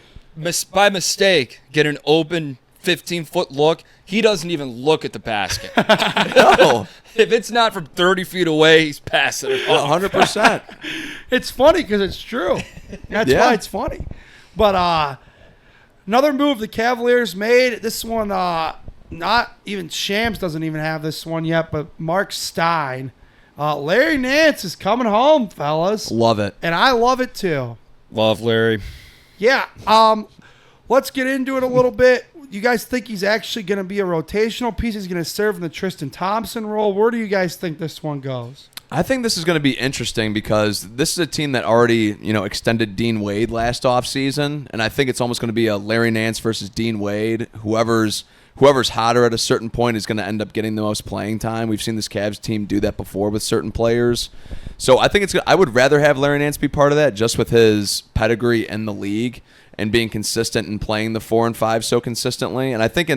by mistake get an open 15-foot look. He doesn't even look at the basket. No. If it's not from 30 feet away, he's passing it off. 100%. It's funny because it's true. That's why it's funny. But another move the Cavaliers made, this one, not even Shams doesn't even have this one yet, but Mark Stein. Larry Nance is coming home, fellas. Love it. And I love it too. Love Larry. Yeah. Let's get into it a little bit. You guys think he's actually going to be a rotational piece? He's going to serve in the Tristan Thompson role? Where do you guys think this one goes? I think this is going to be interesting because this is a team that already, extended Dean Wade last offseason, and I think it's almost going to be a Larry Nance versus Dean Wade. Whoever's whoever's hotter at a certain point is going to end up getting the most playing time. We've seen this Cavs team do that before with certain players. So I think I would rather have Larry Nance be part of that just with his pedigree in the league and being consistent and playing the 4 and 5 so consistently. And I think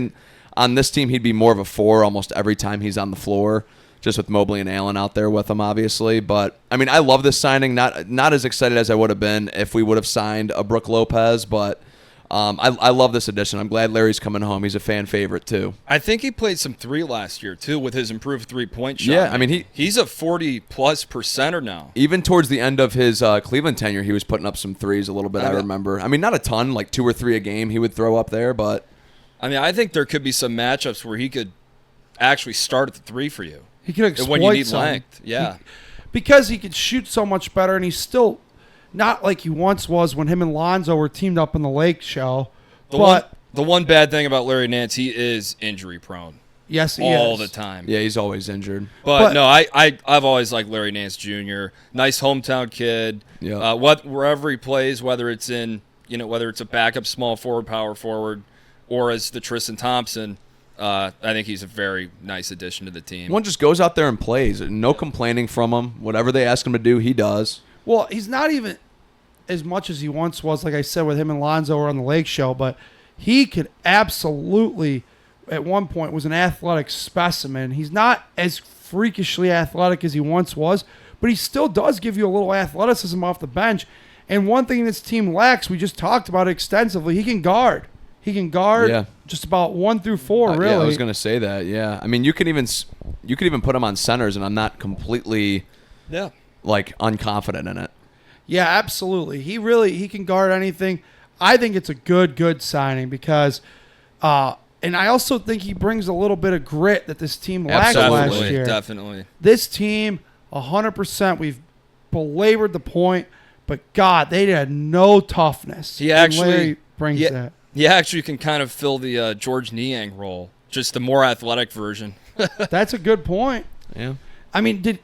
on this team he'd be more of a 4 almost every time he's on the floor, just with Mobley and Allen out there with him, obviously. But, I mean, I love this signing. Not as excited as I would have been if we would have signed a Brook Lopez, but I love this addition. I'm glad Larry's coming home. He's a fan favorite, too. I think he played some 3 last year, too, with his improved three-point shot. Yeah, I mean, he's a 40-plus percenter now. Even towards the end of his Cleveland tenure, he was putting up some threes a little bit, I remember. I mean, not a ton, like 2 or 3 a game he would throw up there, but... I mean, I think there could be some matchups where he could actually start at the 3 for you. He can exploit when you need some. length, yeah. Because he could shoot so much better, and he's still not like he once was when him and Lonzo were teamed up in the Lake show. The one bad thing about Larry Nance, he is injury prone. Yes, he all is. the time. Yeah, he's always injured. But no, I've always liked Larry Nance Jr. Nice hometown kid. Yeah. Wherever he plays, whether it's whether it's a backup small forward, power forward, or as the Tristan Thompson. I think he's a very nice addition to the team. One just goes out there and plays. No complaining from him. Whatever they ask him to do, he does. Well, he's not even as much as he once was, like I said, with him and Lonzo were on the Lake show, but he could absolutely, at one point, was an athletic specimen. He's not as freakishly athletic as he once was, but he still does give you a little athleticism off the bench. And one thing this team lacks, we just talked about it extensively, he can guard. He can guard just about 1 through 4, really. Yeah, I was going to say that. Yeah, I mean, you could even put him on centers, and I'm not completely unconfident in it. Yeah, absolutely. He can guard anything. I think it's a good signing because, and I also think he brings a little bit of grit that this team lacked last year. Definitely. This team, 100%. We've belabored the point, but God, they had no toughness. He actually Larry brings that. He actually can kind of fill the George Niang role, just the more athletic version. That's a good point. Yeah. I mean,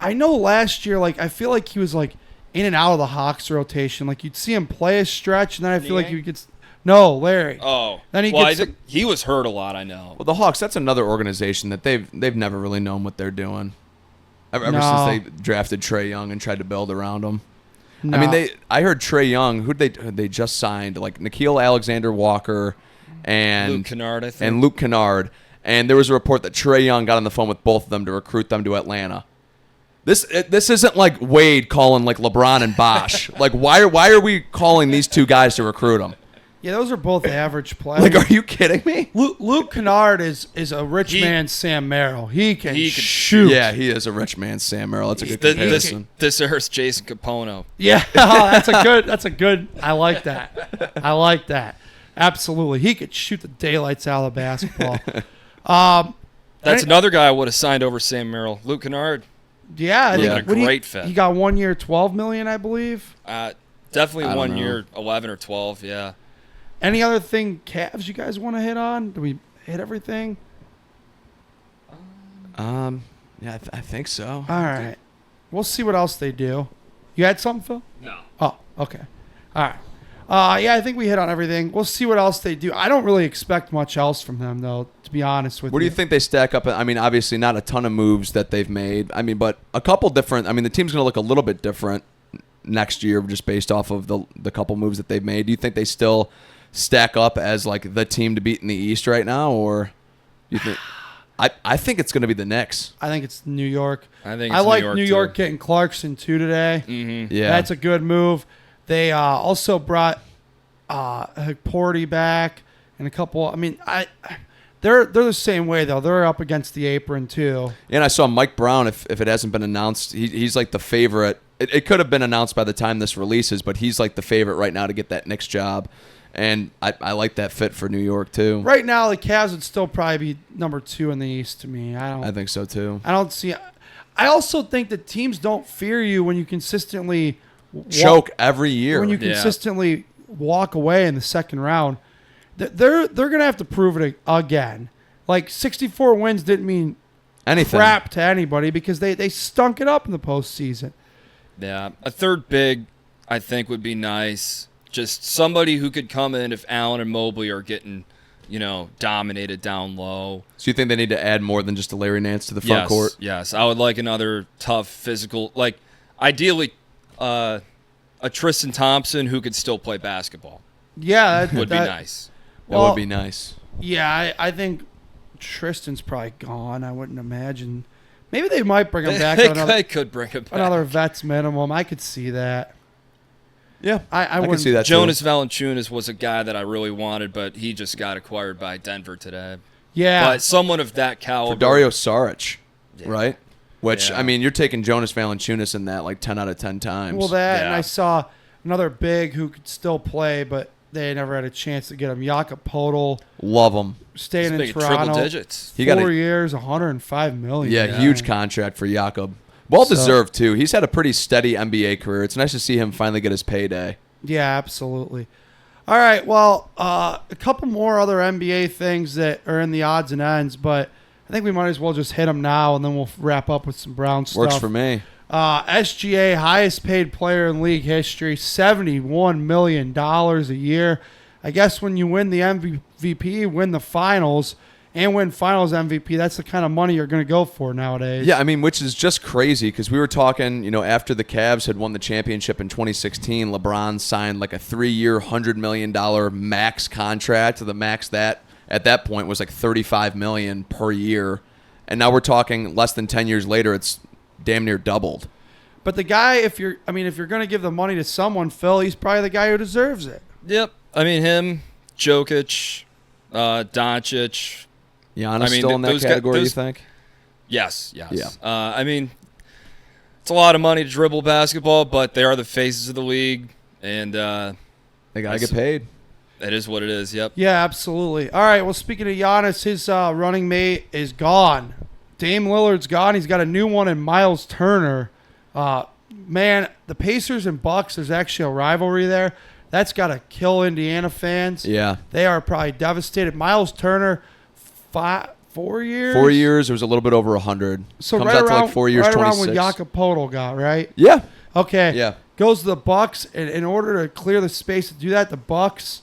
I know last year, I feel like he was in and out of the Hawks rotation. Like you'd see him play a stretch, and then I feel like he gets no Larry. Oh, then I think he was hurt a lot. I know. Well, the Hawks, that's another organization that they've never really known what they're doing. Ever since they drafted Trae Young and tried to build around him. No. I mean, I heard Trae Young, who they just signed, like Nickeil Alexander-Walker and Luke Kennard, I think. And Luke Kennard. And there was a report that Trae Young got on the phone with both of them to recruit them to Atlanta. This isn't like Wade calling like LeBron and Bosh. Like why are we calling these 2 guys to recruit them? Yeah, those are both average players. Like, are you kidding me? Luke Kennard is a rich man's Sam Merrill. He can shoot. Yeah, he is a rich man's Sam Merrill. That's a good comparison. This is Jason Capono. Yeah, that's a good. I like that. Absolutely, he could shoot the daylights out of the basketball. That's another guy I would have signed over Sam Merrill. Luke Kennard. Yeah, I think a great fit. He got 1 year, $12 million, I believe. Definitely 1 year, 11 or 12. Yeah. Any other thing, Cavs, you guys want to hit on? Do we hit everything? Yeah, I think so. All right. We'll see what else they do. You had something, Phil? No. Oh, okay. All right. Yeah, I think we hit on everything. We'll see what else they do. I don't really expect much else from them, though, to be honest with you. What do you think they stack up? I mean, obviously not a ton of moves that they've made. I mean, but a couple different. I mean, the team's going to look a little bit different next year just based off of the couple moves that they've made. Do you think they still stack up as like the team to beat in the East right now, or do you think? I think it's going to be the Knicks. I think it's New York. I like New York getting Clarkson too today. Mm-hmm. Yeah, that's a good move. They also brought Porty back and a couple. I mean, they're the same way though. They're up against the apron too. And I saw Mike Brown. If it hasn't been announced, he's like the favorite. It could have been announced by the time this releases, but he's like the favorite right now to get that Knicks job. And I like that fit for New York too. Right now, the Cavs would still probably be number 2 in the East to me. I think so too. I don't see. I also think that teams don't fear you when you consistently choke every year. When you consistently walk away in the second round, they're gonna have to prove it again. Like 64 wins didn't mean anything crap to anybody because they stunk it up in the postseason. Yeah, a third big I think would be nice. Just somebody who could come in if Allen and Mobley are getting, dominated down low. So you think they need to add more than just a Larry Nance to the front Yes, court? yes. I would like another tough physical, like ideally a Tristan Thompson who could still play basketball. Yeah, Would be nice. That Well, would be nice. Yeah, I think Tristan's probably gone. I wouldn't imagine. Maybe they might bring him back. They could bring him back. Another vets minimum. I could see that. Yeah, I can wouldn't see that. Jonas Valanciunas was a guy that I really wanted, but he just got acquired by Denver today. Yeah, But someone of that caliber. For Dario Saric, Yeah. right? Which, Yeah. I mean, you're taking Jonas Valanciunas in that like 10 out of 10 times. well, that and Yeah. I saw another big who could still play, but they never had a chance to get him. Jakob Podol, Love him. staying in He's making Toronto. triple digits. He got 4 a years, $105 million. yeah, huge contract for Jakob. Well deserved, too. He's had a pretty steady NBA career. It's nice to see him finally get his payday. Yeah, absolutely. All right, well, a couple more other NBA things that are in the odds and ends, but I think we might as well just hit them now, and then we'll wrap up with some Brown stuff. Works for me. SGA, highest paid player in league history, $71 million a year. I guess when you win the MVP, win the finals, and win finals MVP, that's the kind of money you're going to go for nowadays. Yeah, I mean, which is just crazy because we were talking, after the Cavs had won the championship in 2016, LeBron signed like a 3-year, $100 million max contract. The max that at that point was like $35 million per year. And now we're talking less than 10 years later, it's damn near doubled. But the guy, if you're going to give the money to someone, Phil, he's probably the guy who deserves it. Yep. I mean, him, Jokic, Doncic. Giannis still in that those category, you those- think? Yes. Yeah. I mean, it's a lot of money to dribble basketball, but they are the faces of the league, and They got to get paid. that is what it is. Yep. Yeah, absolutely. All right, well, speaking of Giannis, his running mate is gone. Dame Lillard's gone. He's got a new one in Miles Turner. Man, the Pacers and Bucks, there's actually a rivalry there. That's got to kill Indiana fans. Yeah. They are probably devastated. Miles Turner, 4 years? 4 years, it was a little bit over 100. So Comes right out around, to like 4 years, right around 26. when Jakob Podol got, right? Yeah. Okay. Yeah. Goes to the Bucks, and in order to clear the space to do that, the Bucks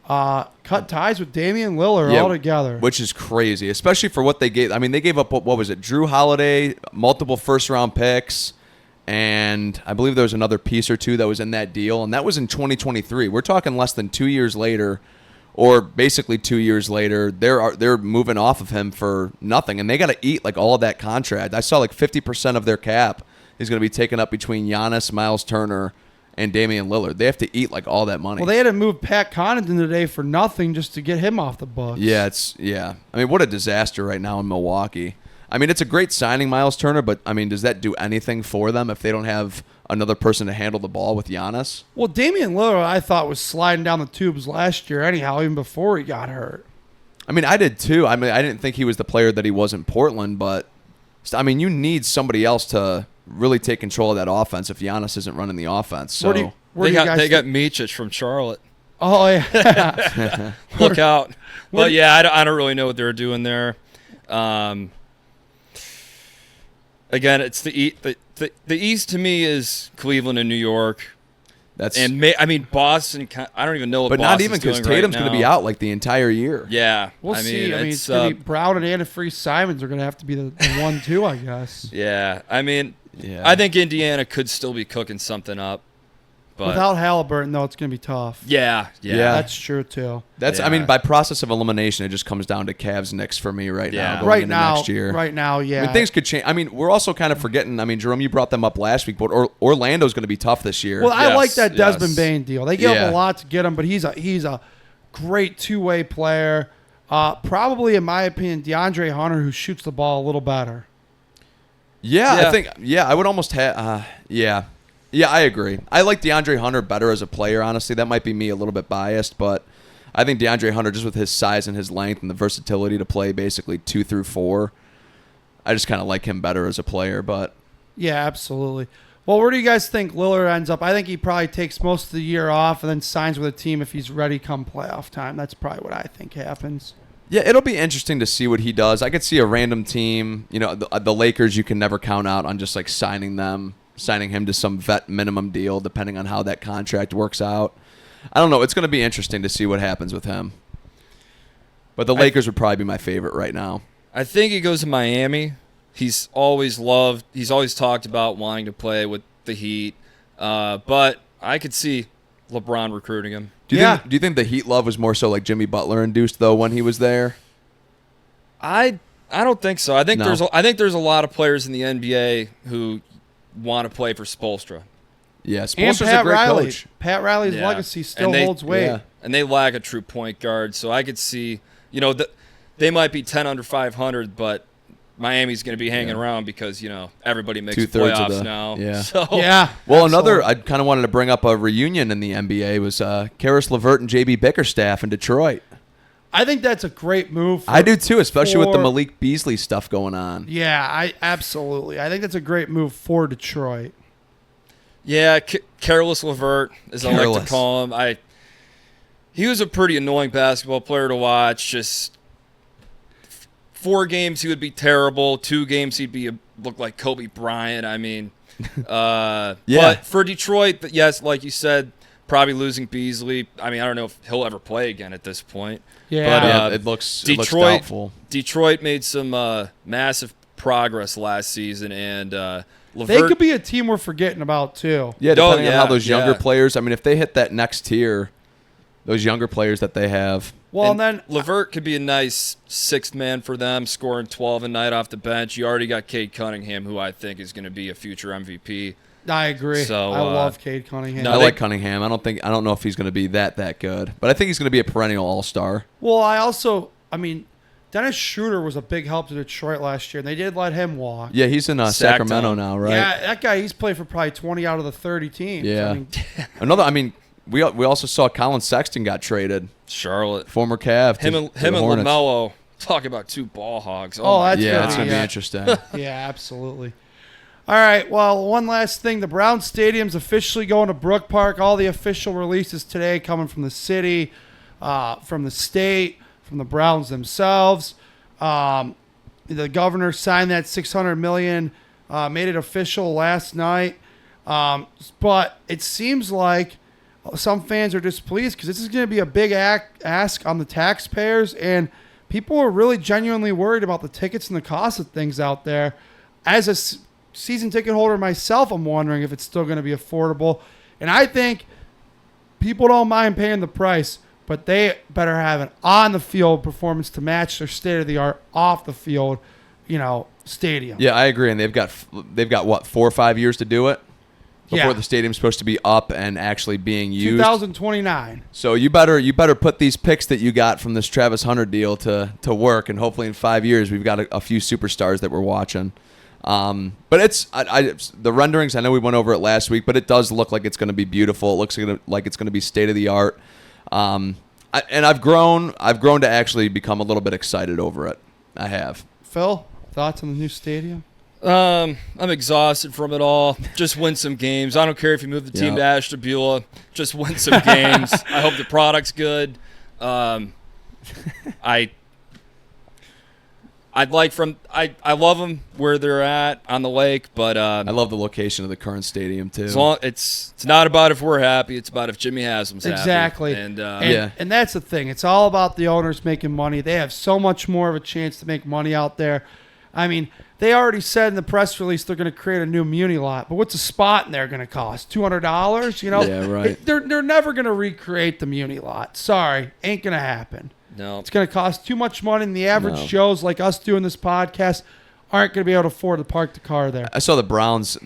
cut ties with Damian Lillard altogether. Which is crazy, especially for what they gave. I mean, they gave up, what was it, Drew Holiday, multiple first-round picks, and I believe there was another piece or two that was in that deal, and that was in 2023. We're talking less than 2 years later, or basically 2 years later, they're moving off of him for nothing, and they got to eat like all of that contract. I saw like 50% of their cap is going to be taken up between Giannis, Miles Turner, and Damian Lillard. They have to eat like all that money. Well, they had to move Pat Connaughton today for nothing just to get him off the books. Yeah. I mean, what a disaster right now in Milwaukee. I mean, it's a great signing, Miles Turner, but I mean, does that do anything for them if they don't have another person to handle the ball with Giannis? Well, Damian Lillard, I thought, was sliding down the tubes last year anyhow, even before he got hurt. I mean, I did too. I mean, I didn't think he was the player that he was in Portland, but I mean, you need somebody else to really take control of that offense if Giannis isn't running the offense. So Where do you guys They got think- Micic from Charlotte. Oh, yeah. Look out. What- But yeah, I don't really know what they're doing there. Again, it's the East to me is Cleveland and New York. that's I mean, Boston, I don't even know what but Boston's not even because doing Tatum's right going to be now. out like the entire year. Yeah. We'll see. I mean, it's it's going to be Brown and Antifreeze Simons are going to have to be the 1-2, I guess. yeah. I mean, Yeah. I think Indiana could still be cooking something up. But Without Halliburton, though, it's going to be tough. yeah. Yeah. That's true, too. That's I Yeah. mean, by process of elimination, it just comes down to Cavs Knicks for me right Yeah. now. Going Right into now, next year. right now, yeah. I mean, things could change. I mean, we're also kind of forgetting. I mean, Jerome, you brought them up last week, but Orlando's going to be tough this year. Well, I Yes, like that Desmond yes. Bain deal. They gave Yeah. him a lot to get him, but he's a great two-way player. Probably, in my opinion, DeAndre Hunter, who shoots the ball a little better. Yeah, Yeah. I think. Yeah, I would almost have. Yeah, I agree. I like DeAndre Hunter better as a player. Honestly, that might be me a little bit biased, but I think DeAndre Hunter, just with his size and his length and the versatility to play basically 2 through 4, I just kind of like him better as a player. But Yeah, absolutely. Well, where do you guys think Lillard ends up? I think he probably takes most of the year off and then signs with a team if he's ready come playoff time. That's probably what I think happens. yeah, it'll be interesting to see what he does. I could see a random team. The Lakers, you can never count out on just like signing him to some vet minimum deal, depending on how that contract works out. I don't know. It's going to be interesting to see what happens with him. But the Lakers would probably be my favorite right now. I think he goes to Miami. He's always talked about wanting to play with the Heat. But I could see LeBron recruiting him. Do you think the Heat love was more so like Jimmy Butler induced though when he was there? I don't think so. I think there's a lot of players in the NBA who want to play for Spoelstra. Yeah, And Spoelstra's Pat a great Riley. coach. Pat Riley's Yeah. legacy still And they- holds weight. Yeah. And they lack a true point guard, so I could see, they might be 10 under 500, but Miami's going to be hanging around because, everybody makes Two-thirds of playoffs now. yeah. So, Yeah. Well, absolutely. I kind of wanted to bring up a reunion in the NBA was Karis LeVert and JB Bickerstaff in Detroit. I think that's a great move. I do too, especially with the for- Malik Beasley stuff going on. Yeah, I absolutely. I think that's a great move for Detroit. yeah, Careless LeVert, as I like Careless. to call him. He was a pretty annoying basketball player to watch. Just 4 games he would be terrible. 2 games he'd look like Kobe Bryant. I mean, Yeah. But for Detroit, yes, like you said, probably losing Beasley. I mean, I don't know if he'll ever play again at this point. Yeah. But, Yeah, it looks Detroit- doubtful. Detroit made some massive progress last season, and They LeVert. could be a team we're forgetting about too. Yeah, depending on yeah, how those younger yeah. players. I mean, if they hit that next tier, those younger players that they have. Well, and then LeVert could be a nice 6th man for them, scoring 12 a night off the bench. You already got Cade Cunningham, who I think is going to be a future MVP. I agree. So, I love Cade Cunningham. no, I they- like Cunningham. I don't know if he's going to be that good, but I think he's going to be a perennial all-star. Well, Dennis Schroeder was a big help to Detroit last year, and they did let him walk. Yeah, he's in Sacramento Sac now, right? Yeah, that guy, he's played for probably 20 out of the 30 teams. Yeah. We also saw Colin Sexton got traded, Charlotte. former Cav. Him to and the Hornets. Hornets. LaMelo. Talk about 2 ball hogs. Oh, my that's Yeah, gonna it's be- going to be yeah. interesting. Yeah, absolutely. All right, well, one last thing. The Browns Stadium's officially going to Brook Park. All the official releases today coming from the city, from the state, from the Browns themselves. The governor signed that $600 million, made it official last night. But it seems like some fans are displeased because this is going to be a big ask on the taxpayers, and people are really genuinely worried about the tickets and the cost of things out there. As a season ticket holder myself, I'm wondering if it's still going to be affordable. And I think people don't mind paying the price, but they better have an on-the-field performance to match their state-of-the-art off-the-field, stadium. Yeah, I agree. And they've got what, 4 or 5 years to do it before Yeah. the stadium's supposed to be up and actually being used. 2029. So you better put these picks that you got from this Travis Hunter deal to work, and hopefully in 5 years we've got a few superstars that we're watching. But it's the renderings. I know we went over it last week, but it does look like it's going to be beautiful. It looks like it's going to be state of the art. And I've grown to actually become a little bit excited over it. I have. Phil, thoughts on the new stadium? I'm exhausted from it all. Just win some games. I don't care if you move the team to Ashtabula. Just win some games. I hope the product's good. I love them where they're at on the lake, but I love the location of the current stadium too. it's not about if we're happy. It's about if Jimmy Haslam's happy. Exactly. And Yeah. And that's the thing. It's all about the owners making money. They have so much more of a chance to make money out there. I mean, they already said in the press release they're going to create a new Muni lot. But what's a spot in there going to cost? $200? Yeah, right. They're never going to recreate the Muni lot. Sorry, ain't going to happen. no, It's going to cost too much money, and the average No. Joes like us doing this podcast aren't going to be able to afford to park the car there. I saw the Browns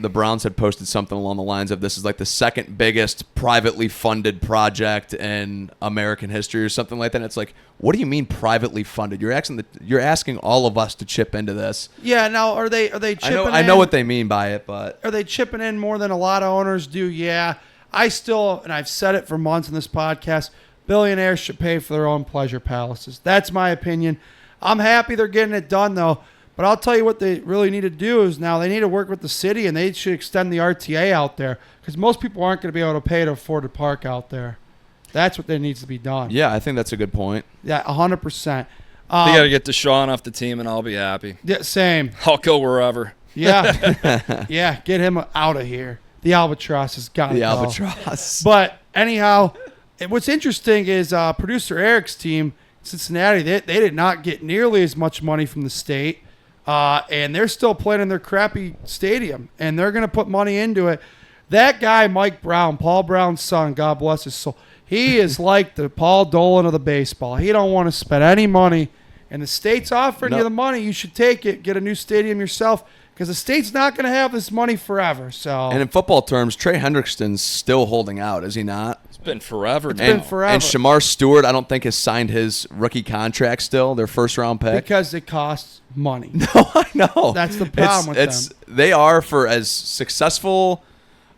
had posted something along the lines of this is like the second biggest privately funded project in American history or something like that. And it's like, what do you mean privately funded? You're asking all of us to chip into this. Yeah, now are they chipping I know in? what they mean by it, but Are they chipping in more than a lot of owners do? Yeah. I still, and I've said it for months in this podcast, billionaires should pay for their own pleasure palaces. That's my opinion. I'm happy they're getting it done, though. But I'll tell you what they really need to do is now they need to work with the city, and they should extend the RTA out there because most people aren't going to be able to pay to afford to park out there. That's what needs to be done. yeah, I think that's a good point. Yeah, 100%. they got to get Deshaun off the team, and I'll be happy. Yeah, same. I'll go wherever. Yeah. Yeah, get him out of here. The Albatross has got to The go. Albatross. But anyhow, what's interesting is producer Eric's team Cincinnati, they did not get nearly as much money from the state, and they're still playing in their crappy stadium, and they're going to put money into it. That guy, Mike Brown, Paul Brown's son, God bless his soul, he is like the Paul Dolan of the baseball. He don't want to spend any money, and the state's offering you the money. You should take it, get a new stadium yourself, because the state's not going to have this money forever. So, And in football terms, Trey Hendrickson's still holding out, is he not? It's been forever. It's been forever. And Shamar Stewart, I don't think has signed his rookie contract still, their first-round pick. Because it costs money. No, I know. That's the problem with them. They are, for as successful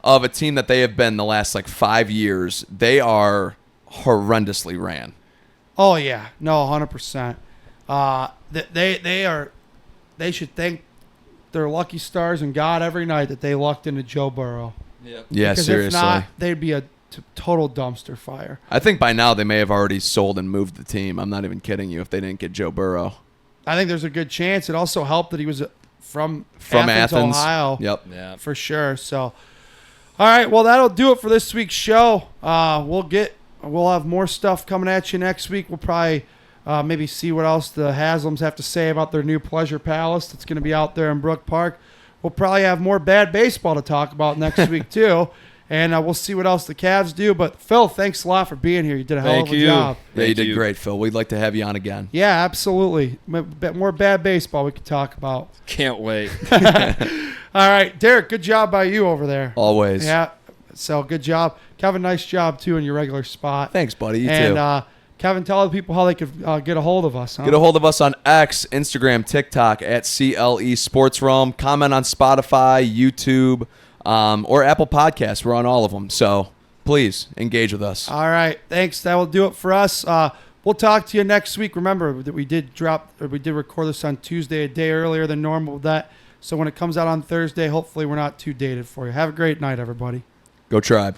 of a team that they have been the last 5 years, they are horrendously ran. Oh yeah, no, 100%. They should thank their lucky stars and God every night that they lucked into Joe Burrow. Yeah. Yeah, because seriously. if not, they'd be a total dumpster fire. I think by now they may have already sold and moved the team. I'm not even kidding you if they didn't get Joe Burrow. I think there's a good chance. It also helped that he was from Athens, Ohio. Yep. Yeah. For sure. So, all right. Well, that'll do it for this week's show. We'll have more stuff coming at you next week. We'll probably maybe see what else the Haslams have to say about their new Pleasure Palace that's going to be out there in Brook Park. We'll probably have more bad baseball to talk about next week too. And we'll see what else the Cavs do. But, Phil, thanks a lot for being here. You did a hell of a job. Yeah, you Thank did you. great, Phil. We'd like to have you on again. Yeah, absolutely. More bad baseball we could talk about. Can't wait. All right, Derek, good job by you over there. Always. Yeah, so good job. Kevin, nice job, too, in your regular spot. Thanks, buddy. You and, too. Kevin, tell the people how they could get a hold of us. Huh? Get a hold of us on X, Instagram, TikTok at CLE Sports Realm. Comment on Spotify, YouTube, or Apple Podcasts. We're on all of them. So please engage with us. All right, thanks. That will do it for us. We'll talk to you next week. Remember that we did record this on Tuesday, a day earlier than normal with that. So when it comes out on Thursday, hopefully we're not too dated for you. Have a great night, everybody. Go Tribe.